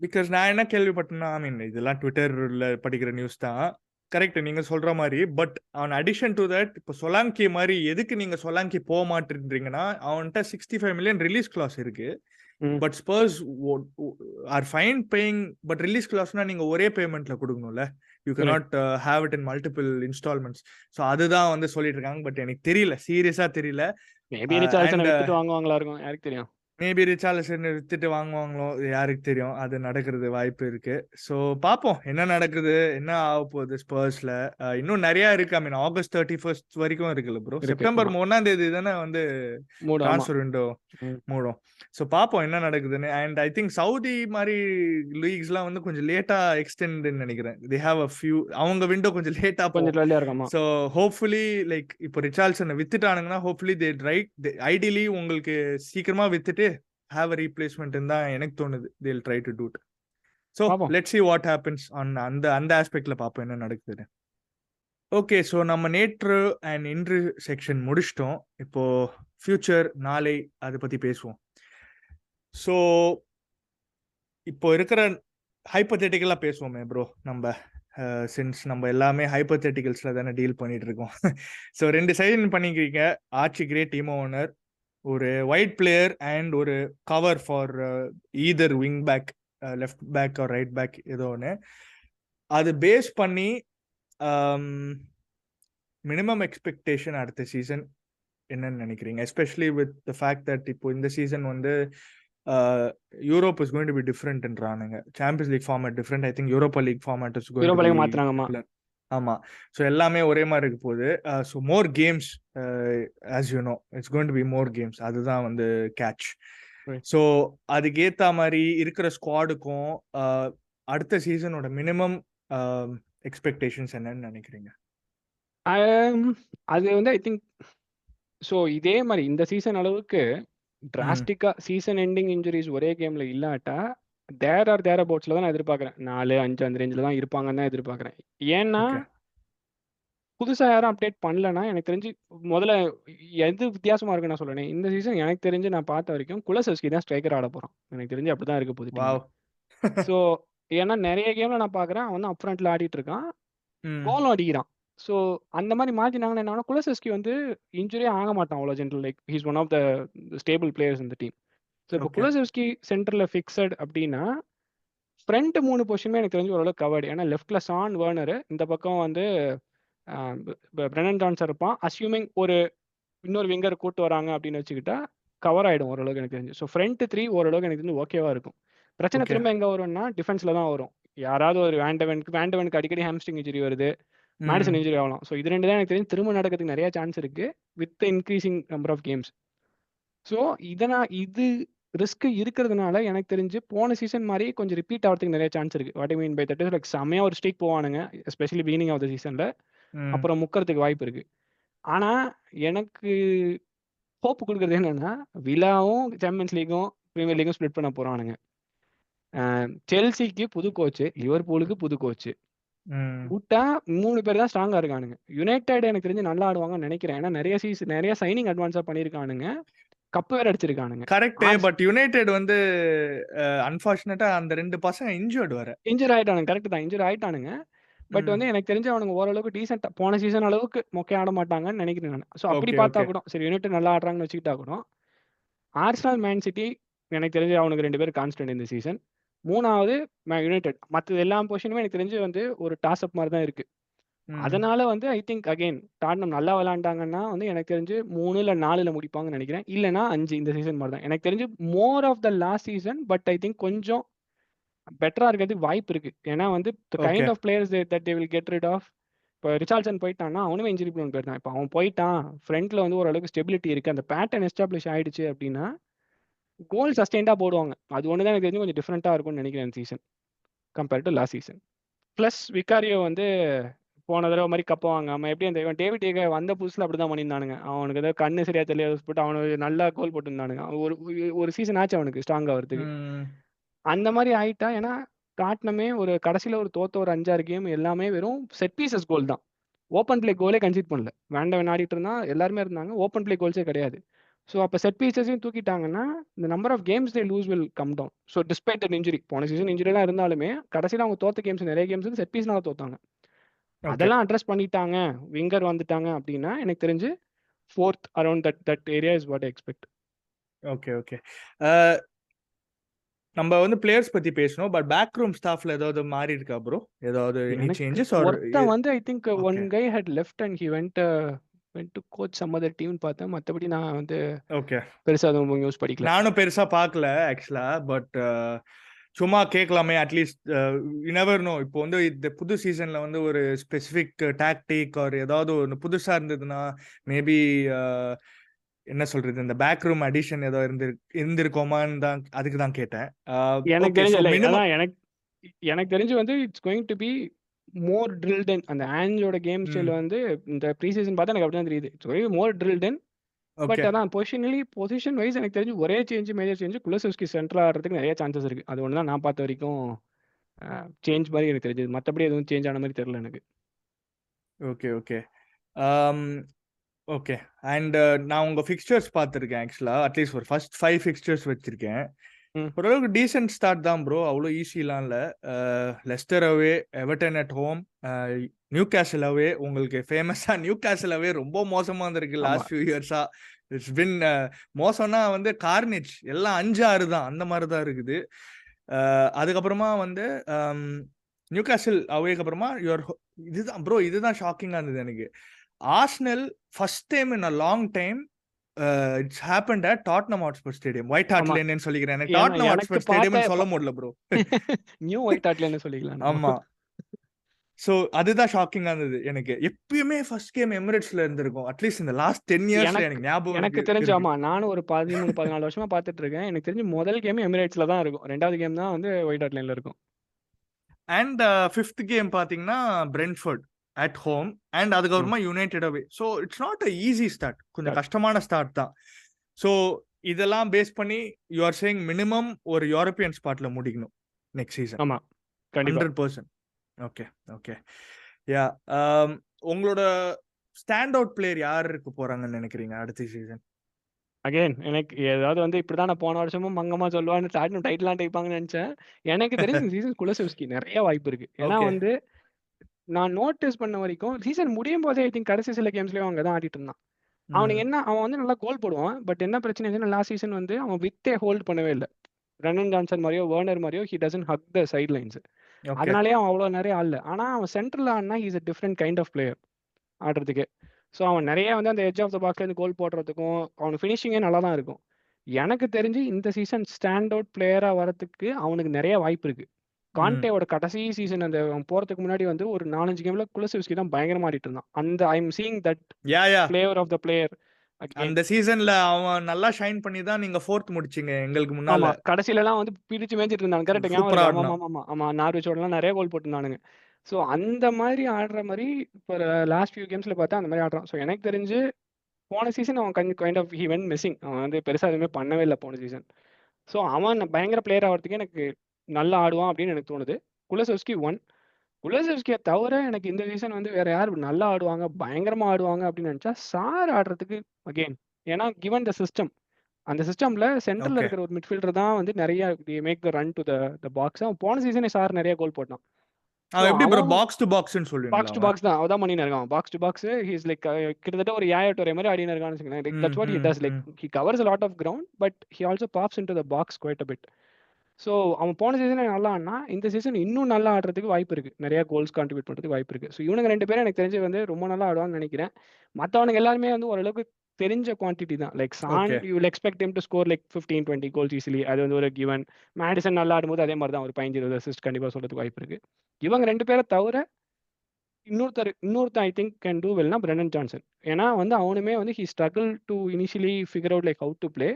பிகாஸ் நான் என்ன கேள்விப்பட்டேன்னா, ஐ மீன் இதெல்லாம் ட்விட்டர்ல படிக்கிற நியூஸ் தான். கரெக்ட் நீங்க சொல்ற மாதிரி. பட் அவன் அடிஷன் டு தட், இப்போ சொலாங்கி மாதிரி எதுக்கு நீங்க சொலாங்கி போக மாட்டேன்றீங்கன்னா, அவன்கிட்ட 65 மில்லியன் ரிலீஸ் கிளாஸ் இருக்கு. But Spurs are fine paying. But release கிளாஸ்னா நீங்க ஒரே பேமெண்ட்ல கொடுக்கணும்ல. You can not have it in multiple instalments. So அதுதான் வந்து சொல்லிட்டு இருக்காங்க. பட் எனக்கு தெரியல, சீரியஸா தெரியல. மேபி ரிச்சார்ட்சனை வித்துட்டு வாங்குவாங்களா இருக்கும், யாருக்கு தெரியும். மேபி ரிச்சார்லிசன் வித்துட்டு வாங்குவாங்களோ, யாருக்கு தெரியும். அது நடக்கிறது வாய்ப்பு இருக்கு. ஸோ பார்ப்போம் என்ன நடக்குது, என்ன ஆகப்போகுது ஸ்பர்ஸ்ல. இன்னும் நெறைய இருக்கு. ஐ மீன் ஆகஸ்ட் 31 வரைக்கும் இருக்குல்ல ப்ரோ. இருக்கு. செப்டம்பர் ஆமா. 1ஆம் தேதி தானே வந்து மூடும். ஆமா. ட்ரான்ஸ்ஃபர் விண்டோ ம். மூடும். ஸோ பார்ப்போம் என்ன நடக்குதுன்னு. அண்ட் ஐ திங்க் சவுதி மாரி லீக்ஸ்லாம் வந்து கொஞ்சம் லேட்டா எக்ஸ்டெண்டுன்னு நெனைக்கிறேன். தே ஹேவ் அ ஃபியூ அவங்க விண்டோ கொஞ்சம் லேட்டா போகும். கொஞ்சம் ட்ரெல்லியா இருக்கும். ஆமா. ஸோ ஹோப்ஃபுல்லி லைக் இப்போ ரிச்சார்ல்சனை வித்துட்டானுங்கன்னா ஹோப்ஃபுல்லி தே ரைட் ஐடியலி உங்களுக்கு சீக்கிரமா வித்துட்டு ஹேவ் அ ரீப்ளேஸ்மெண்ட் தான் எனக்கு தோணுது. They will try to do it. So பாப்போம். Let's see what happens on அந்த அந்த ஆஸ்பெக்ட்ல பார்ப்போம் என்ன நடக்குதுன்னு. ஓகே, ஸோ நம்ம நேற்று அண்ட் இன்று செக்ஷன் முடிச்சிட்டோம். இப்போ ஃபியூச்சர் நாளை அதை பத்தி பேசுவோம். ஸோ இப்போ இருக்கிற ஹைப்போதெட்டிக்கலா பேசுவோமே ப்ரோ. நம்ம சின்ஸ் நம்ம எல்லாமே ஹைப்போதெட்டிக்கல்ஸ்ல தானே டீல் பண்ணிட்டு இருக்கோம். ஸோ 2 சைன் பண்ணிக்கிறீங்க. ஆர்ச்சி கிரேட் டீம் ஓனர், ஒரு ஒயிட் பிளேயர் அண்ட் ஒரு cover for either wing back, left back or right back ஏதோ ஒன்று. அது பேஸ் பண்ணி மினிமம் எக்ஸ்பெக்டேஷன் அடுத்த சீசன் என்னன்னு நினைக்கிறீங்க? Especially with the fact that இப்போ இந்த சீசன் வந்து Europe is going to be டிஃப்ரெண்ட்ன்றானுங்க. Champions League format different. I think Europa League format is going to Europa be League மாத்துறாங்கம்மா. ஆமா. ஸோ எல்லாமே ஒரே மாதிரி இருக்க போகுது. So more games, as you know it's going to be more games. அதுதான் வந்து கேட்ச். Right. ஸோ அதுக்கேற்ற மாதிரி இருக்கிற ஸ்குவாடுக்கும் அடுத்த சீசனோட மினிமம் எக்ஸ்பெக்டேஷன்ஸ் என்னன்னு நினைக்கிறீங்க? அது வந்து ஐ திங்க் ஸோ இதே மாதிரி இந்த சீசன் அளவுக்கு டிராஸ்டிக்கா சீசன் எண்டிங் இன்ஜுரிஸ் ஒரே கேம்ல இல்லாட்டா தேர் அபவுட்ஸ்ல தான் நான் எதிர்பார்க்குறேன். 4, 5 அந்த ரேஞ்சில் தான் இருப்பாங்கன்னு தான் எதிர்பார்க்குறேன். ஏன்னா Okay. புதுசா யாரும் அப்டேட் பண்ணலன்னா எனக்கு தெரிஞ்சு முதல்ல எது வித்தியாசமா இருக்குன்னு நான் சொல்றேன். இந்த சீசன் எனக்கு தெரிஞ்சு நான் பார்த்த வரைக்கும் குலசெஸ்கி தான் ஸ்ட்ரைக்கர் ஆட போறான். எனக்கு தெரிஞ்சு அப்படிதான் இருக்க போகுது Wow. டீம். ஸோ ஏன்னா நிறைய கேம்ல நான் பார்க்குறேன் அவன் தான் அப் ஃப்ரண்ட்ல ஆடிட்டு இருக்கான், ம். கோலும் அடிக்கிறான். ஸோ அந்த மாதிரி மாற்றினாங்கன்னா என்ன குலசெஸ்கி வந்து இன்ஜுரியே ஆக மாட்டான் அவ்வளோ general. Like he's one of the stable players இந்த டீம். ஸோ இப்போ Okay. குலசெஸ்கி சென்டரில் ஃபிக்ஸட் அப்படின்னா ஃப்ரண்ட் 3 பொசிஷனுமே எனக்கு தெரிஞ்சு ஓரளவு கவர்டு. ஏன்னா லெஃப்ட்ல சான் வேர்னர், இந்த பக்கம் வந்து பிரெனன் ஜான்சன் இருப்பான். அஸ்யூமிங் ஒரு இன்னொரு விங்கர் கூட்டு வராங்க அப்படின்னு வச்சுக்கிட்டா கவர் ஆயிடும் ஓரளவுக்கு எனக்கு தெரிஞ்சு. ஸோ ஃப்ரண்ட் 3 ஓரளவுக்கு எனக்கு தெரிஞ்சு ஓகேவா இருக்கும். பிரச்சனை Okay. திரும்ப எங்க வரும்னா டிஃபென்ஸ்ல தான் வரும். யாராவது ஒரு வேண்டவனுக்கு அடிக்கடி ஹாம்ஸ்ட்ரிங் இன்ஜுரி வருது, ம். மேடிசன் இன்ஜுரி ஆகலாம். ஸோ இது 2 தான் எனக்கு தெரிஞ்சு திரும்ப நடக்கிறதுக்கு நிறைய சான்ஸ் இருக்கு with increasing number of games. So இது ரிஸ்க் இருக்கிறதுனால எனக்கு தெரிஞ்சு போன சீசன் மாதிரி கொஞ்சம் ரிப்பீட் ஆகிறதுக்கு நிறைய சான்ஸ் இருக்கு. What I mean by that is like செம்மையா ஒரு ஸ்ட்ரீக் போவானுங்க, எஸ்பெஷலி பிகினிங் ஆஃப் த சீசன்ல. ம். அப்புறம் முக்கறதுக்கு வாய்ப்பு இருக்கு. ஆனா எனக்கு ஹோப் கொடுக்குறது என்னன்னா விலாவும் சாம்பியன்ஸ் லீக்கும் பிரீமியர் லீக்கும் ஸ்ப்ளிட் பண்ண போறானுங்க. செல்சிக்கு புது கோச், லிவர்பூலுக்கு புது கோச் ம். விட்டா 3 பேர் தான் ஸ்ட்ராங்கா இருக்கானுங்க. யுனைடெட் எனக்கு தெரிஞ்சு நல்லா ஆடுவாங்கன்னு நினைக்கிறேன். ஏன்னா நிறைய சைனிங் அட்வான்ஸா பண்ணியிருக்கானுங்க, கப்பு வேற அடிச்சிருக்கானுங்க. கரெக்ட். பட் யுனைடெட் வந்து அன்பார்ச்சுனேட்டா அந்த 2 பசங்க இன்ஜூர்ட் வர. இன்ஜூர் ஆயிட்டானுங்க. கரெக்ட் தான், இன்ஜூர் ஆயிட்டானுங்க. பட் ம். வந்து எனக்கு தெரிஞ்சு அவனுங்க ஓரளவுக்கு டீசென்ட்டா போன சீசன் அளவுக்கு மொக்கையா ஆட மாட்டாங்கன்னு நினைக்கிறேன் நான். ஸோ அப்படி Okay. பார்த்தா Okay. கூட சரி யுனைடெட் நல்லா ஆடுறாங்கன்னு வச்சுக்கிட்டா கூட ஆர்சனல், மேன் சிட்டி எனக்கு தெரிஞ்சு அவனுக்கு 2 பேர் கான்ஸ்டன்ட் இந்த சீசன். 3வது யுனைடெட். மற்ற எல்லா பொசிஷனுமே எனக்கு தெரிஞ்சு வந்து ஒரு டாஸ் அப் மாதிரி தான் இருக்கு. ம். அதனால வந்து ஐ திங்க் அகைன் டாட்னம் நல்லா விளையாண்டாங்கன்னா வந்து எனக்கு தெரிஞ்சு 3 இல்ல 4ல முடிப்பாங்கன்னு நினைக்கிறேன். இல்லைன்னா 5 இந்த சீசன் மாதிரி தான். எனக்கு தெரிஞ்சு more of the last season. But I think கொஞ்சம் பெட்டரா இருக்கிறதுக்கு வாய்ப்பு இருக்கு. ஏன்னா வந்து the Okay. Kind of players that they will get rid of. இப்போ ரிச்சார்ட்சன் போயிட்டான்னா அவனுமே இன்ஜுரி ப்ரோன் போயிருந்தான். இப்போ அவன் போயிட்டான், ஃப்ரண்ட்ல வந்து ஓரளவுக்கு ஸ்டெபிலிட்டி இருக்கு, அந்த பேட்டர்ன் எஸ்டாப்ளிஷ் ஆயிடுச்சு அப்படின்னா கோல் சஸ்டெயின்டா போடுவாங்க. அது ஒன்று தான் எனக்கு தெரிஞ்சு கொஞ்சம் டிஃப்ரெண்ட்டாக இருக்கும்னு நினைக்கிறேன் season compared to last season. Plus Vicario வந்து போன தடவை மாதிரி கப்ப வாங்காம எப்படி அந்த இவன் டேவிட் ஏக வந்த புதுசில் அப்படி தான் பண்ணியிருந்தானுங்க. அவனுக்கு ஏதோ கண்ணு சரியா தெரியல போட்டு அவனுக்கு நல்லா கோல் போட்டுருந்தானுங்க. ஒரு சீசன் ஆச்சு அவனுக்கு ஸ்ட்ராங் ஆகிறதுக்கு. ம். அந்த மாதிரி ஆயிட்டா. ஏன்னா டாட்னமே ஒரு கடைசியில் ஒரு தோத்த ஒரு 5-6 கேம் எல்லாமே வெறும் செட் பீசஸ் கோல் தான். ஓப்பன் பிளே கோலே கன்சிட் பண்ணல. வேண்டவன் ஆடிட்டு இருந்தா எல்லாருமே இருந்தாங்க, ஓப்பன் பிளே கோல்ஸே கிடையாது. ஸோ அப்போ செட் பீசஸையும் தூக்கிட்டாங்கன்னா இந்த number of games they lose will come down. So despite that injury, போன சீசன் இன்ஜுரிலாம் இருந்தாலுமே கடைசியில் அவங்க தோத்த கேம்ஸ் நிறைய கேம்ஸ் வந்து செட் பீஸ்னால தோத்தாங்க. Okay. அதெல்லாம் அட்ரஸ் பண்ணிட்டாங்க, விங்கர் வந்துட்டாங்க அப்படின்னா எனக்கு தெரிஞ்சு 4th around that area is what I expect. Okay. Okay. நம்ம வந்து பிளேயர்ஸ் பத்தி பேசணும். பட் பேக் ரூம் ஸ்டாஃப்ல ஏதாவது மாறி இருக்கா ப்ரோ? ஏதாவது எனி எனக்கு சேஞ்சஸ் ஆர் ஒருத்தன் வந்து I think one Okay. Guy had left and he went went to coach some other teamனு பார்த்தேன். மத்தபடி நான் வந்து ஓகே. பெருசா எதுவும் நியூஸ் படிக்கல. நானும் பெருசா பார்க்கல ஆக்சுவலா. பட் சும்மா கேட்கலாமே அட்லீஸ்ட். You never know. இப்போ வந்து இந்த புது சீசன்ல வந்து ஒரு ஸ்பெசிஃபிக் டாக்டிக் ஆர் ஏதாவது ஒன்று புதுசா இருந்ததுன்னா மேபி என்ன சொல்றது, இந்த பேக் ரூம் அடிஷன் ஏதோ இருந்திருக்கோமான்னு தான், அதுக்கு தான் கேட்டேன். எனக்கு ஓகே. தெரிஞ்ச ஸோ இல்லை. மினிமம் அதான் எனக்கு தெரிஞ்சு வந்து it's going to be more drilled in. அந்த ஆன்ஜோட கேம் ஸ்டைல் வந்து இந்த ப்ரீ சீசன் பார்த்தா எனக்கு அப்படிதான் தெரியுது. It's going more drilled in. But okay. அதான் பொசிஷன் வைஸ் எனக்கு தெரிஞ்சு ஒரே மேஜர் சேஞ்ச் குலசெவ்ஸ்கி சென்டர் ஆடுறதுக்கு நிறைய சான்சஸ் இருக்கு. அது ஒன்று தான் நான் பார்த்த வரைக்கும் சேஞ்ச் மாதிரி எனக்கு தெரிஞ்சது. மற்றபடி எதுவும் சேஞ்ச் ஆன மாதிரி தெரியல எனக்கு. ஓகே. ஓகே. ஓகே. அண்ட் நான் உங்க ஃபிக்ஸ்சர்ஸ் பார்த்துருக்கேன் ஆக்சுவலா. அட்லீஸ்ட் ஒரு ஃபர்ஸ்ட் 5 ஃபிக்ஸ்சர்ஸ் வச்சிருக்கேன். ஓரளவுக்கு டீசென்ட் ஸ்டார்ட் தான் ப்ரோ. அவ்வளோ ஈஸிலாம் இல்லை. Leicester away, Everton at home, Newcastle away. உங்களுக்கு ஃபேமஸா நியூ கேசல் அவே ரொம்ப மோசமா இருந்திருக்கு லாஸ்ட் ஃபியூ இயர்ஸா. இட்ஸ் பின் மோசம்னா வந்து கார்னேஜ். எல்லாம் 5-6 தான், அந்த மாதிரி தான் இருக்குது. அதுக்கப்புறமா வந்து நியூ கேசல் அவேக்கு அப்புறமா இதுதான் ப்ரோ, இதுதான் ஷாக்கிங்கா இருந்தது எனக்கு. Arsenal first time in a long time it's happened at Tottenham Hotspur Stadium. White Hart லேன்னு சொல்லிக்கிறேன். எனக்கு டாட்னம் ஹாட்ஸ்பர் ஸ்டேடியம்னு சொல்ல முடியல ப்ரோ. நியூ ஒயிட் ஹார்ட் லேன்னு சொல்லிக்கலாம். ஆமா. சோ அதுதான் ஷாக்கிங்கா இருந்தது எனக்கு. எப்பயுமே ஃபர்ஸ்ட் கேம் எமிரேட்ஸ்ல இருந்திருக்கும். அட்லீஸ்ட் இந்த லாஸ்ட் 10 இயர்ஸ்ல எனக்கு ஞாபகம் எனக்கு தெரிஞ்சு ஆமா, நானும் ஒரு 13-14 வருஷமா பார்த்துட்டு இருக்கேன். எனக்கு தெரிஞ்சு முதல் கேம் எமிரேட்ஸ்ல தான் இருக்கும். 2வது கேம் தான் வந்து ஒயிட் ஹார்ட் லேன்ல இருக்கும். அண்ட் 5th கேம் பாத்தீங்கன்னா பிரென்ட்ஃபோர்ட் அட் ஹோம் அண்ட் அதுக்கப்புறமா United away. So it's not a easy start. கொஞ்சம் கஷ்டமான ஸ்டார்ட் தான். ஸோ இதெல்லாம் பேஸ் பண்ணி யூ ஆர் சேயிங் மினிமம் ஒரு யூரோப்பியன் ஸ்பாட்ல முடிக்கணும் நெக்ஸ்ட் சீசன். ஆமா, கண்டிப்பா 100%. ஓகே. ஓகே. யா. உங்களோட ஸ்டாண்ட் அவுட் பிளேயர் யார் இருக்க போறாங்கன்னு நினைக்கிறீங்க அடுத்த சீசன்? அகைன் எனக்கு ஏதாவது வந்து இப்படிதான் நான் போன வருஷமும் மங்கம்மா சொல்லுவான்னு டைட்டிலாம் டைப்பாங்கன்னு நினைச்சேன். எனக்கு தெரிஞ்சு இந்த சீசன் குலசெவ்ஸ்கி நிறைய வாய்ப்பு இருக்கு. ஏன்னா வந்து நான் நோட்டீஸ் பண்ண வரைக்கும் சீசன் முடியும் போதே ஐ திங்க் கடைசி சில கேம்ஸ்லயும் அவங்க தான் ஆடிட்டு இருந்தான். அவனுக்கு என்ன, அவன் வந்து நல்லா கோல் போடுவான். பட் என்ன பிரச்சனை, லாஸ்ட் சீசன் வந்து அவன் வித்தே ஹோல்ட் பண்ணவே இல்லை. ரன்னன் ஜான்சன் மாதிரியோ வேர்னர் மாதிரியோ he doesn't hug the side lines. அதனாலேயே அவன் அவ்வளோ நிறைய ஆடல. ஆனா அவன் சென்ட்ரல் ஆடினா he's a different kind of player ஆடுறதுக்கு. ஸோ அவன் நிறைய வந்து அந்த எட்ஜ் ஆஃப் த பாக்ஸ்ல இருந்து கோல் போடுறதுக்கும் அவனுக்கு ஃபினிஷிங்கே நல்லா தான் இருக்கும். எனக்கு தெரிஞ்சு இந்த சீசன் ஸ்டாண்ட் அவுட் பிளேயரா வரதுக்கு அவனுக்கு நிறைய வாய்ப்பு இருக்கு. கான்டேவோட கடைசி சீசன் அந்த போறதுக்கு முன்னாடி வந்து ஒரு 4-5 கேம்ல குலசெவ்ஸ்கி தான் பயங்கரமா ஆடிட்டு இருந்தான். அந்த I am seeing that flavour of the player. அந்த சீசன்ல அவன் நல்லா ஷைன் பண்ணி தான் நீங்க 4th முடிச்சீங்க எங்களுக்கு ஆமா, முன்னால. கடைசில எல்லாம் வந்து பிடிச்சு மேய்ச்சிட்டு இருந்தாங்க. கரெக்ட் ஞாபகம் சூப்பரா இருக்கு. ஆமா ஆடினான். ஆமா ஆமா, நார்விச்சோட எல்லாம் நிறைய கோல் போட்டிருந்தானுங்க. ஸோ அந்த மாதிரி ஆடுற மாதிரி இப்போ லாஸ்ட் ஃபியூ கேம்ஸ்ல பார்த்தா அந்த மாதிரி ஆடுறான். ஸோ எனக்கு தெரிஞ்சு போன சீசன் அவன் kind of he went missing. அவன் வந்து பெருசா எதுவுமே பண்ணவே இல்லை போன சீசன். ஸோ அவன் பயங்கர பிளேயர் ஆகிறதுக்கு எனக்கு நல்லா ஆடுவான் அப்படின்னு எனக்கு தோணுது. குலசெவ்ஸ்கி 1. குலசெவ்ஸ்கியை தவிர எனக்கு இந்த சீசன் வந்து வேற யார் நல்லா ஆடுவாங்க, பயங்கரமா ஆடுவாங்க அப்படின்னு நினைச்சா சார் ஆடுறதுக்கு அகெயின். ஏன்னா கிவன் த சிஸ்டம், அந்த சிஸ்டம்ல சென்டர்ல இருக்கிற ஒரு மிட்ஃபீல்டர் தான் வந்து நிறைய make the run to the box. அவன் போன சீசனே சார் நிறைய கோல் போட்டான். எப்படி ப்ரோ பாக்ஸ் டு பாக்ஸ்னு சொல்லுவீங்களா? பாக்ஸ் டு பாக்ஸ் தான் அதான் பண்ணிட்டு இருக்கான். Box to box he is like கிட்டத்தட்ட ஒரு யாயா டோரே மாதிரி ஆடினு இருக்கான்னு வச்சுக்கோங்களேன். That's what he does. Like he covers a lot of ground but he also pops into the box quite a bit. So அவன் போன சீசனே நல்லா ஆடினா இந்த சீசன் இன்னும் நல்லா ஆடுறதுக்கு வாய்ப்பு இருக்கு. நிறைய கோல்ஸ் கான்ட்ரிபியூட் பண்ணுறதுக்கு வாய்ப்பு இருக்கு. ஸோ இவனுங்க 2 பேரும் எனக்கு தெரிஞ்சு வந்து ரொம்ப நல்லா ஆடுவான்னு நினைக்கிறேன். மற்றவனுங்க எல்லாருமே வந்து ஓரளவுக்கு தெரிஞ்ச குவான்டிட்டி தான். Like Son you will expect him to score like 15-20 goals easily. அது வந்து ஒரு கிவன். மேடிசன் நல்லா ஆடும்போது அதே மாதிரி தான் ஒரு 15-20 அசிஸ்ட் கண்டிப்பாக சொல்றதுக்கு வாய்ப்பு இருக்கு. இவங்க 2 பேரை தவிர இன்னொருத்தன் ஐ திங்க் கேன் டூ வெல்னா பிரெண்டன் ஜான்சன். ஏன்னா வந்து அவனுமே வந்து he struggle to initially figure out like how to play.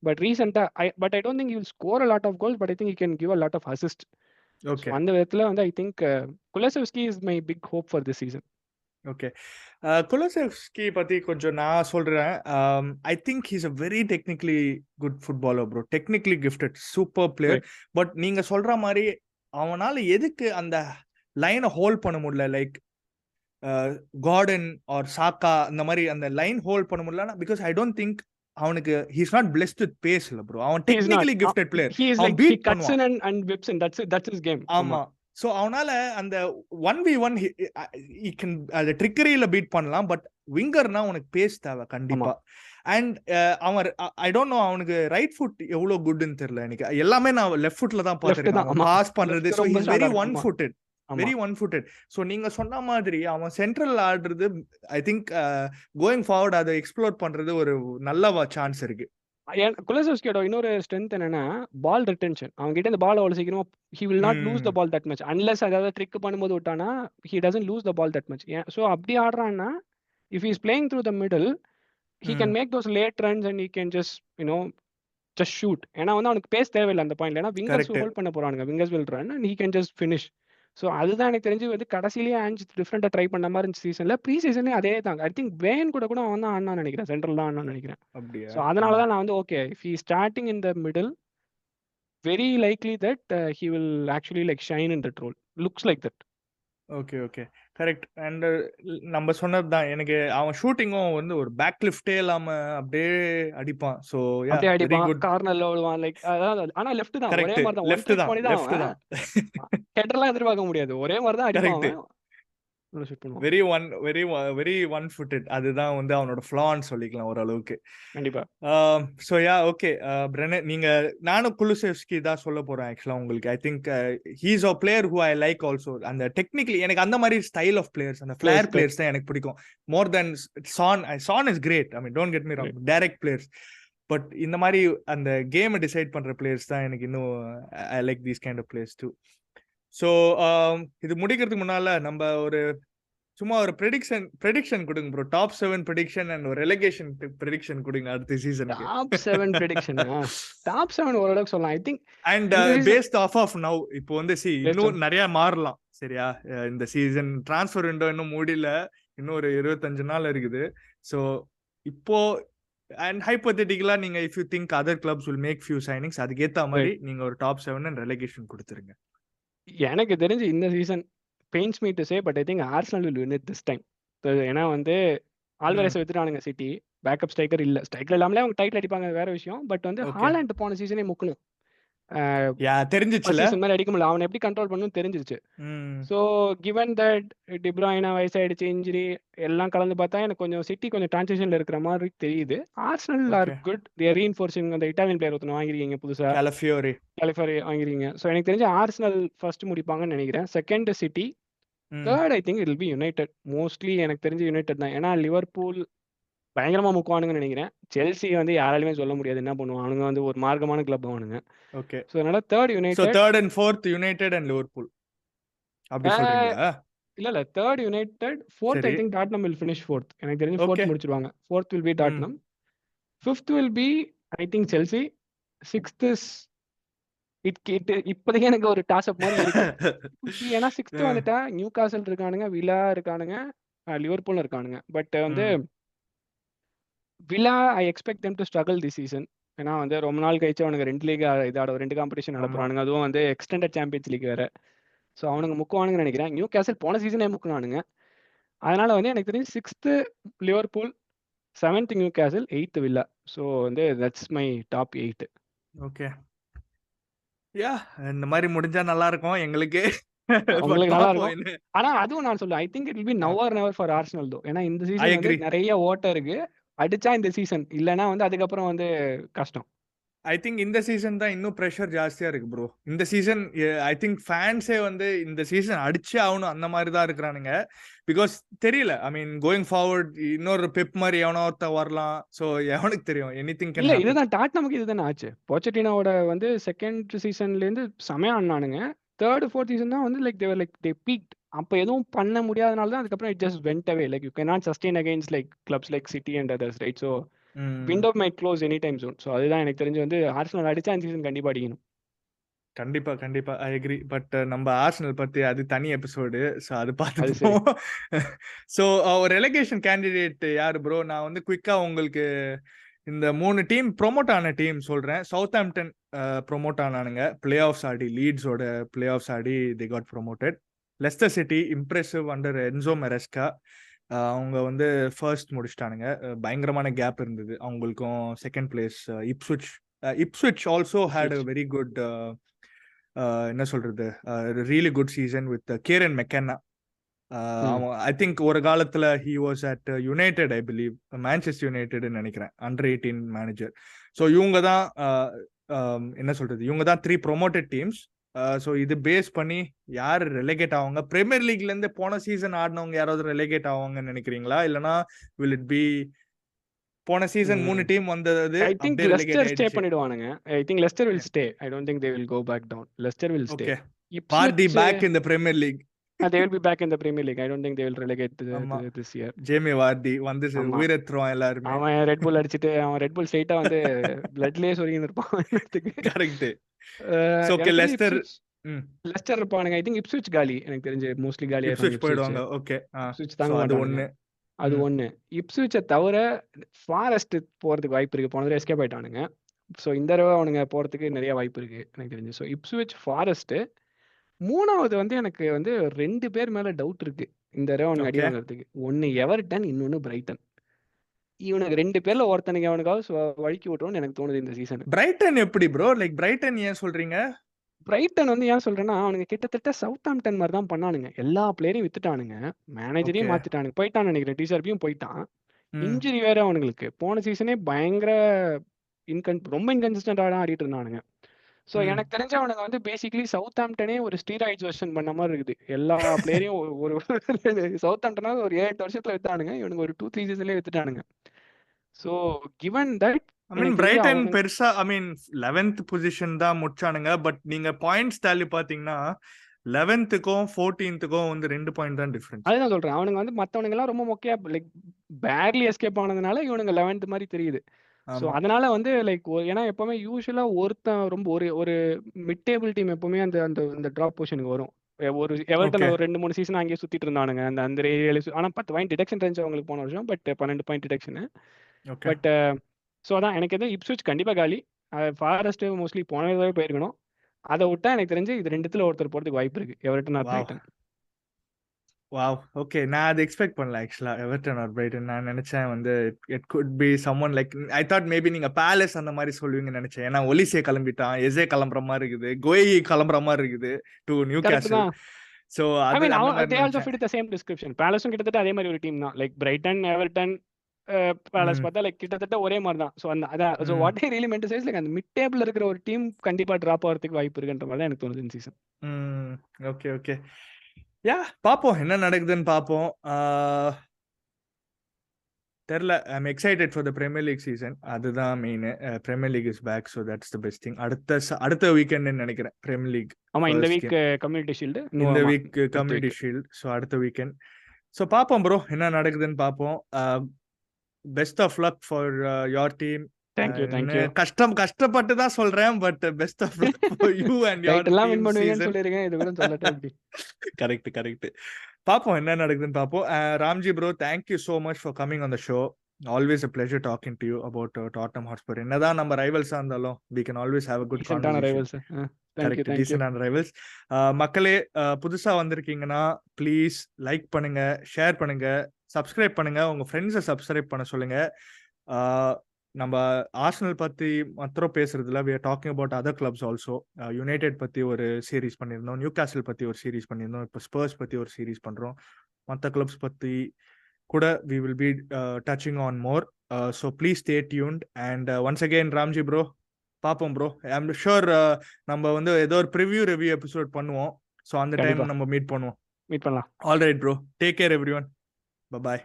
But ரீசெண்டா I don't think he will score a lot of goals but I think he can give a lot of assist. Okay. அந்த விதத்துல வந்து I think Kulusevski is my big hope for this season. Okay. Kulusevski பத்தி கொஞ்சம் நான் சொல்றேன். I think he's a very technically good footballer bro. Technically gifted super player. But நீங்க சொல்ற மாதிரி அவனால எதுக்கு அந்த லைனை ஹோல்ட் பண்ண முடியல, லைக் கார்டன் ஆர் சாக்கா இந்த மாதிரி அந்த லைன் ஹோல்ட் பண்ண முடியல? பிகாஸ் ஐ டோன்ட் திங்க் அவனுக்கு he is not blessed with pace இல்ல bro. அவன் technically gifted player. அவன் பீட் பண்ணுவான் and whips and that's his game. ஆமா. சோ அவனால அந்த 1v1 he can அந்த ட்ரிக்கரியில பீட் பண்ணலாம். பட் விங்கர்னா உனக்கு பேஸ் தேவை கண்டிப்பா. அண்ட் அவன் ஐ டோன்ட் நோ அவனுக்கு ரைட் ஃபுட் எவ்வளவு குட்னு தெரியல எனக்கு. எல்லாமே நான் லெஃப்ட் ஃபுட்ல தான் பார்த்திருக்கேன் பாஸ் பண்றது. So he is very one footed. ஆமா. Very one footed. ஸோ நீங்க சொன்ன மாதிரி அவன் சென்ட்ரல் ஆடுறது ஐ திங்க் கோயிங் ஃபார்வர்ட் அதை எக்ஸ்ப்ளோர் பண்றது ஒரு நல்ல சான்ஸ் இருக்கு. குலசெவ்ஸ்கியோட இன்னொரு ஸ்ட்ரென்த் என்னன்னா பால் ரிட்டென்ஷன். அவங்க கிட்ட இந்த பால் அவ்வளவு சீக்கிரமா he will not lose the ball that much unless ஏதாவது ட்ரிக் பண்ணும்போது விட்டானா he doesn't lose the ball that much. So அப்படி ஆடுறான்னா if he is playing through the middle he can make those late runs and he can just you know just shoot. ஏன்னா வந்து அவனுக்கு பேஸ் தேவையில்லை அந்த பாயிண்ட்ல. ஏன்னா விங்கர்ஸ் கரெக்ட். ஹோல்ட் பண்ண போறானுங்க. Wingers will run and he can just finish. So அதுதான் எனக்கு தெரிஞ்சு வந்து கடைசிலேயே ஆன்ஸ் டிஃப்ரெண்டா ட்ரை பண்ண மாதிரி இருந்துச்சு சீசன்ல. ப்ரீ சீசனே அதே தான். ஐ திங்க் வேன் கூட அவன் தான் ஆடினான்னு நினைக்கிறேன். சென்ட்ரல் தான் ஆடினான்னு நினைக்கிறேன். அப்படியா? ஸோ அதனால தான் நான் வந்து okay if he is starting in the middle very likely that he will actually like shine in that role. Looks like that. Okay okay correct. And நம்ம சொன்னது தான், எனக்கு அவன் ஷூட்டிங்கும் வந்து ஒரு பேக் லிஃப்டே இல்லாம அப்படியே அடிப்பான். ஸோ யா அப்படியே வெரி அடிப்பான், குட். கார்னர்ல விழுவான். லைக் அதாவது ஆனா லெஃப்ட் தான். ஒரே கரெக்ட். மாதிரி தான். ஒன் லெஃப்ட் ட்ரிக் தான், பண்ணி தான் லெஃப்ட் அவன். தான். ஹெட்டர்லாம் எதிர்பார்க்க முடியாது. ஒரே மாதிரி தான் அடிப்பான் கரெக்ட். அவன். ஷூட் பண்ணுவான். Very one footed. அதுதான் வந்து அவனோட ஃப்ளான்னு சொல்லிக்கலாம் ஓரளவுக்கு. கண்டிப்பா. ஸோ யா ஓகே பிரெனன், நீங்க நானும் குலுசெவ்ஸ்கி தான் சொல்ல போறேன் ஆக்சுவலா உங்களுக்கு. I think he's a player who I like also. அந்த டெக்னிக்கலி எனக்கு அந்த மாதிரி ஸ்டைல் ஆஃப் பிளேயர்ஸ், அந்த ஃபிளேர் பிளேயர்ஸ் தான் எனக்கு பிடிக்கும் more than Son is great. I mean don't get me wrong, direct players. But இந்த மாதிரி அந்த கேமை டிசைட் பண்ற பிளேயர்ஸ் தான் எனக்கு இன்னும் I like these kind of players too. So இது முடிக்கிறதுக்கு முன்னால நம்ம ஒரு சும்மா ஒரு ப்ரெடிக்ஷன் கொடுங்க ப்ரோ. டாப் 7 ப்ரெடிக்ஷன் அண்ட் ஒரு ரெலகேஷன் ப்ரெடிக்ஷன் கொடுங்க அடுத்த சீசனுக்கு. Top 7 prediction. டாப் 7 ஓரளவுக்கு சொல்லலாம். I think and based off now இப்போ வந்து இன்னும் நிறைய மாறலாம் சரியா. இந்த சீசன் டிரான்ஸ்ஃபர் விண்டோ இன்னும் முடியல, இன்னும் ஒரு 25 நாள் இருக்குது. ஸோ இப்போ அண்ட் ஹைப்போதெட்டிக்கலா நீங்க if you think other clubs will make few signings, அதுக்கேற்ற மாதிரி நீங்க ஒரு டாப் 7 அண்ட் ரெலகேஷன் கொடுத்துருங்க. எனக்கு தெரிஞ்சு இந்த season pains me to say but I think Arsenal will win it this time. ஏன்னா வந்து ஆல்வரேஸ் வித்துட்டானுங்க சிட்டி. பேக்கப் ஸ்ட்ரைக்கர் இல்ல. ஸ்ட்ரைக்கர் இல்லாமலே அவங்க டைட்டில் அடிப்பாங்க, வேற விஷயம். பட் வந்து ஹாலண்ட் போன சீசனே முக்கணும். தெரிஞ்சிச்சுல சீசன் மாதிரி அடிக்க முடியல. அவனை எப்படி கண்ட்ரோல் பண்ணணும்னு தெரிஞ்சிருச்சு. ஸோ கிவன் தட் டிப்ராயினா வயசாயிடுச்சு, இன்ஜுரி எல்லாம் கலந்து பார்த்தா எனக்கு கொஞ்சம் சிட்டி கொஞ்சம் டிரான்சிஷன்ல இருக்கிற மாதிரி தெரியுது. Arsenal are good. They are reinforcing. அந்த இட்டாலியன் பிளேயர் ஒருத்தனை வாங்கிருக்கீங்க புதுசா, கலஃபியோரி வாங்கிருக்கீங்க. ஸோ எனக்கு தெரிஞ்சு ஆர்சனல் ஃபர்ஸ்ட் முடிப்பாங்கன்னு நினைக்கிறேன். Second city, third I think it will be United. Mostly எனக்கு தெரிஞ்சு யுனைடெட் தான். ஏன்னா லிவர்பூல் பயங்கரமா முக்குவானுங்கன்னு நினைக்கிறேன். செல்சி வந்து யாராலுமே சொல்ல முடியாது என்ன பண்ணுவானுங்க. வந்து ஒரு மார்க்கமான கிளப் அவனுங்க. ஓகே. சோ அதனால third so United. Third and fourth United and Liverpool அப்படி சொல்றீங்களா? இல்ல third United, fourth I think Tottenham will finish fourth. எனக்கு தெரிஞ்சு ஃபோர்த் முடிச்சிருவாங்க. Fourth will be Tottenham, fifth will be I think Chelsea, sixth is இப்போதைக்கு எனக்கு ஒரு டாஸ் அப் மாதிரி இருக்கு. ஏன்னா சிக்ஸ்த் வந்துட்டா நியூ காசல் இருக்கானுங்க, விலா இருக்கானுங்க, லிவர்பூல் இருக்கானுங்க. பட் வந்து விலா I expect them to struggle this season. ஏன்னா வந்து ரொம்ப நாள் கழிச்சு அவனுக்கு 2 லீக் இதாட 2 காம்படிஷன் நடப்புறானுங்க. அதுவும் வந்து எக்ஸ்டெண்டட் சாம்பியன்ஸ் லீக் வேற. ஸோ அவனுங்க முக்குவானுங்கன்னு நினைக்கிறேன். நியூ கேசல் போன சீசனே முக்குனானுங்க. அதனால வந்து எனக்கு தெரிஞ்சு 6th Liverpool, 7th Newcastle, 8th Villa. So வந்து that's my top 8. Okay. Yeah இந்த மாதிரி முடிஞ்சா நல்லா இருக்கும் எங்களுக்கு. உங்களுக்கு நல்லா இருக்கும். ஆனா அதுவும் நான் சொல்லுவேன், I think it will be now are never for Arsenal தோ. ஏன்னா இந்த சீசன் வந்து நிறைய ஓட்டம் இருக்கு. அடிச்சா இந்த சீசன், இல்லைன்னா வந்து அதுக்கப்புறம் வந்து கஷ்டம். ஐ திங்க் இந்த சீசன் தான் இன்னும் ப்ரெஷர் ஜாஸ்தியா இருக்கு ப்ரோ. இந்த சீசன் ஐ திங்க் ஃபேன்ஸே வந்து இந்த சீசன் அடிச்சே ஆகணும் அந்த மாதிரி தான் இருக்கிறானுங்க. பிகாஸ் தெரியல, ஐ மீன் கோயிங் ஃபார்வர்ட் இன்னொரு பெப் மாதிரி எவனோ ஒருத்த வரலாம். ஸோ எவனுக்கு தெரியும், எனிதிங் கேன் ஹேப்பன். இதுதான் டாட்னமுக்கு இதுதானே ஆச்சு. பொச்சட்டினோட வந்து செகண்ட் சீசன்ல இருந்து செமையா ஆனானுங்க. தேர்ட் ஃபோர்த் சீசன் தான் வந்து லைக் தே பீக்ட். அப்போ எதுவும் பண்ண முடியாதனால தான் அதுக்கப்புறம் it just went away. Like you can not sustain against like clubs like city and others, right? So window might close any time soon. So அதுதான் எனக்கு தெரிஞ்சு வந்து ஆர்சனல் அடிச்சா இந்த சீசன் கண்டிப்பா அடிக்கணும். கண்டிப்பா ஐ அக்ரி. பட் நம்ம ஆர்சனல் பத்தி அது தனி எபிசோடு. ஸோ அது பார்த்துப்போம். ஸோ ஒரு ரெலகேஷன் கேண்டிடேட் யாரு ப்ரோ? நான் வந்து குயிக்கா உங்களுக்கு இந்த 3 டீம் ப்ரொமோட் ஆன டீம் சொல்றேன். சவுத் ஆம்ப்டன் ப்ரொமோட் ஆனானுங்க, பிளே ஆஃப்ஸ் ஆடி, லீட்ஸோட பிளே ஆஃப்ஸ் ஆடி they got promoted. Leicester City impressive under Enzo Maresca. அவங்க வந்து ஃபர்ஸ்ட் முடிச்சிட்டானுங்க. பயங்கரமான கேப் இருந்தது அவங்களுக்கும் second place. Ipswich also had a very good என்ன சொல்றது really good season with Kieran McKenna. I think ஒரு காலத்துல he was at United, I believe Manchester யுனைடெட்னு நினைக்கிறேன், அண்டர் 18 மேனேஜர். ஸோ இவங்க தான் என்ன சொல்றது, இவங்க தான் 3 ப்ரொமோட்டட் டீம்ஸ். ஸோ இது பேஸ் பண்ணி யார் ரெலகேட் ஆவாங்க? பிரீமியர் லீக்ல இருந்து போன சீசன் ஆடினவங்க யாராவது ரெலகேட் ஆவாங்கன்னு நினைக்கிறீங்களா? இல்லனா will it be போன சீசன் 3 டீம் வந்தது ஐ திங்க் அப்படியே ரெலகேட் லெஸ்டர் ஸ்டே ஆயிடுச்சு. பண்ணிடுவானுங்க. I think Leicester will stay. I don't think they will go back down. Leicester will stay. Okay. Vardy back in the Premier League. they will be back in the Premier League. I don't think they will relegate this year. Jamie வார்டி வந்து உயிரெத்துறோம் எல்லாரும். அவன் ரெட் புல் அடிச்சிட்டு அவன் ரெட் புல் ஸ்ட்ரைட்டா வந்து பிளட்லயே சொரின்னு இருப்பான். கரெக்ட். சோ ஓகே லெஸ்டர் இருப்பானுங்க. ஐ திங்க் இப்ஸ்விச் காலி எனக்கு தெரிஞ்சு மோஸ்ட்லி காலியா இப்ஸ்விச் போய்டுவாங்க. ஓகே. இப்ஸ்விச் தாங்க மாட்டாங்க. அது ஒண்ணு. இப்ஸ்விச்சை தவிர ஃபாரஸ்ட் போறதுக்கு வாய்ப்பு இருக்கு. போன தடவை எஸ்கேப் ஆயிட்டானுங்க. ஸோ இந்த தடவை அவனுங்க போறதுக்கு நிறைய வாய்ப்பு இருக்கு எனக்கு தெரிஞ்சு. So Ipswich, forest. மூணாவது வந்து எனக்கு வந்து 2 பேர் மேல டவுட் இருக்கு இந்த தடவை அவனுக்கு அடி வாங்குறதுக்கு. ஒன்னு எவர்டன், இன்னொன்னு பிரைட்டன். இவனுக்கு 2 பேர்ல ஒருத்தனுக்கு அவனுக்காக வழுக்கி விட்டுருவோம்னு எனக்கு தோணுது இந்த சீசன். பிரைட்டன் எப்படி ப்ரோ? லைக் பிரைட்டன் ஏன் சொல்றீங்க? பிரைட்டன் வந்து ஏன் சொல்றேன்னா அவனுங்க கிட்டத்தட்ட சவுத்தாம்ப்டன் மாதிரி தான் பண்ணானுங்க. எல்லா பிளேயரையும் வித்துட்டானுங்க, மேனேஜரையும் மாத்திட்டானுங்க. போயிட்டான்னு நினைக்கிறேன், டிசர்பியும் போயிட்டான். இன்ஜுரி வேற அவனுங்களுக்கு. போன சீசனே பயங்கர ரொம்ப இன்கன்சிஸ்டன்டா ஆடிட்டு இருந்தானுங்க. ஸோ எனக்கு தெரிஞ்ச அவனுங்க வந்து பேசிக்கலி சவுத்தாம்ப்டனே ஒரு ஸ்டீராய்ட்ஸ் வெர்ஷன் பண்ண மாதிரி இருக்குது. எல்லா பிளேயரையும் ஒரு சவுத்தாம்ப்டனா ஒரு 7-8 வருஷத்துல வித்தானுங்க. இவனுக்கு ஒரு 2-3 சீசன்லயே வித்துட்டானுங்க. ஸோ கிவன் தட் பிரைட்டன் பெருசா 11th பொசிஷன் தான் முடிச்சானுங்க. பட் நீங்க பாயிண்ட்ஸ் டாலி பாத்தீங்கன்னா 11th-க்கும் 14th-க்கும் வந்து 2 பாயிண்ட் தான் டிஃபரன்ஸ். அதுதான் சொல்றேன். அவனுங்க வந்து மத்தவனுங்க எல்லாம் ரொம்ப மொக்கையா லைக் பேட்லி எஸ்கேப் ஆனதுனால இவனுங்க 11th மாதிரி தெரியுது. ஸோ அதனால வந்து லைக் ஏன்னா எப்பவுமே யூஸ்வலா ஒருத்தன் ரொம்ப ஒரு மிட் டேபிள் டீம் எப்பவுமே அந்த அந்த டிராப் பொசிஷனுக்கு வரும். ஒரு எவர்டன் ஒரு 2-3 சீசன் அங்கேயே சுத்திட்டு இருந்தானுங்க அந்த 7. ஆனா 10 பாயிண்ட் டிடக்ஷன் இருந்துச்சு அவங்களுக்கு போன வருஷம். But 12 point deduction. But so அதான் எனக்கு எதுவும் இப்ஸ்விச் கண்டிப்பா காலி. ஃபாரஸ்ட் மோஸ்ட்லி போனதாவே போயிருக்கணும். அதை விட்டா எனக்கு தெரிஞ்சு இது 2த்துல ஒருத்தர் போறதுக்கு வாய்ப்பு இருக்கு, Everton R Brayton. Wow. Okay. நான் அதை எக்ஸ்பெக்ட் பண்ணல ஆக்சுவலா, எவர்டன் ஆர் பிரைட்டன். நான் நினைச்சேன் வந்து it could be someone like I thought maybe நீங்க பேலஸ் அந்த மாதிரி சொல்லுவீங்கன்னு நினைச்சேன். ஏன்னா ஒலிசே கிளம்பிட்டான், எசே கிளம்புற மாதிரி இருக்குது, கோயி கிளம்புற மாதிரி இருக்குது to Newcastle. So I mean they also fit the same description. பேலஸும் கிட்டத்தட்ட அதே மாதிரி ஒரு டீம் தான். லைக் பிரைட்டன், எவர்டன், பேலஸ் பார்த்தா லைக் கிட்டத்தட்ட ஒரே மாதிரி தான். ஸோ அதான் so what I really meant size like அந்த மிட் டேபிள் இருக்கிற ஒரு டீம் கண்டிப்பா டிராப் ஆகிறதுக்கு வாய்ப்பு இருக்குன்ற மாதிரி தான் எனக்கு தோணுது இந்த சீசன். Okay okay. யா பாப்போம் என்ன நடக்குதுன்னு பாப்போம். தெரியல. I'm excited for the Premier League season. அதுதான் main. Premier League is back, so that's the best thing. அடுத்த வீக்கெண்ட் நினைக்கிறேன் பிரீமியர் லீக். ஆமா, இந்த வீக் கம்யூனிட்டி ஷீல்டு, இந்த வீக் கம்யூனிட்டி ஷீல்டு. ஸோ அடுத்த வீக்கெண்ட். ஸோ பாப்போம் ப்ரோ என்ன நடக்குதுன்னு பாப்போம். Best of luck for your team. Thank you. கஷ்டப்பட்டு தான் சொல்றேன், but best of luck for you and your எல்லாம் வின் பண்ணுவீங்கன்னு சொல்லிருக்கேன். இது கூட சொல்லட்டே. கரெக்ட். பாப்போம் என்ன நடக்குதுன்னு பாப்போம். Ramji bro, thank you so much for coming on the show. Always a pleasure talking to you about Tottenham Hotspur. என்னதான் நம்ம ரைவல்ஸா இருந்தாலும் we can always have a good conversation. Correct, decent rivals. மக்களே, புதுசா வந்திருக்கீங்கன்னா ப்ளீஸ் லைக் பண்ணுங்க, ஷேர் பண்ணுங்க, சப்ஸ்கிரைப் பண்ணுங்க, உங்க ஃப்ரெண்ட்ஸை சப்ஸ்கிரைப் பண்ண சொல்லுங்க. நம்ம ஆர்சனல் பத்தி மாத்திரம் பேசுறதுல we are talking about other clubs also. United பத்தி ஒரு சீரீஸ் பண்ணியிருந்தோம், நியூ கேசல் பத்தி ஒரு சீரீஸ் பண்ணியிருந்தோம், இப்போ ஸ்பர்ஸ் பத்தி ஒரு சீரீஸ் பண்றோம். மற்ற கிளப்ஸ் பத்தி கூட we will be touching on more. So please stay tuned. And once again Ramji bro, பாப்போம் ப்ரோ. ஐம் ஷூர் நம்ம வந்து ஏதோ ஒரு ரிவ்யூ எபிசோட் பண்ணுவோம். ஸோ அந்த டைம் நம்ம மீட் பண்ணலாம். Alright bro, take care everyone. By.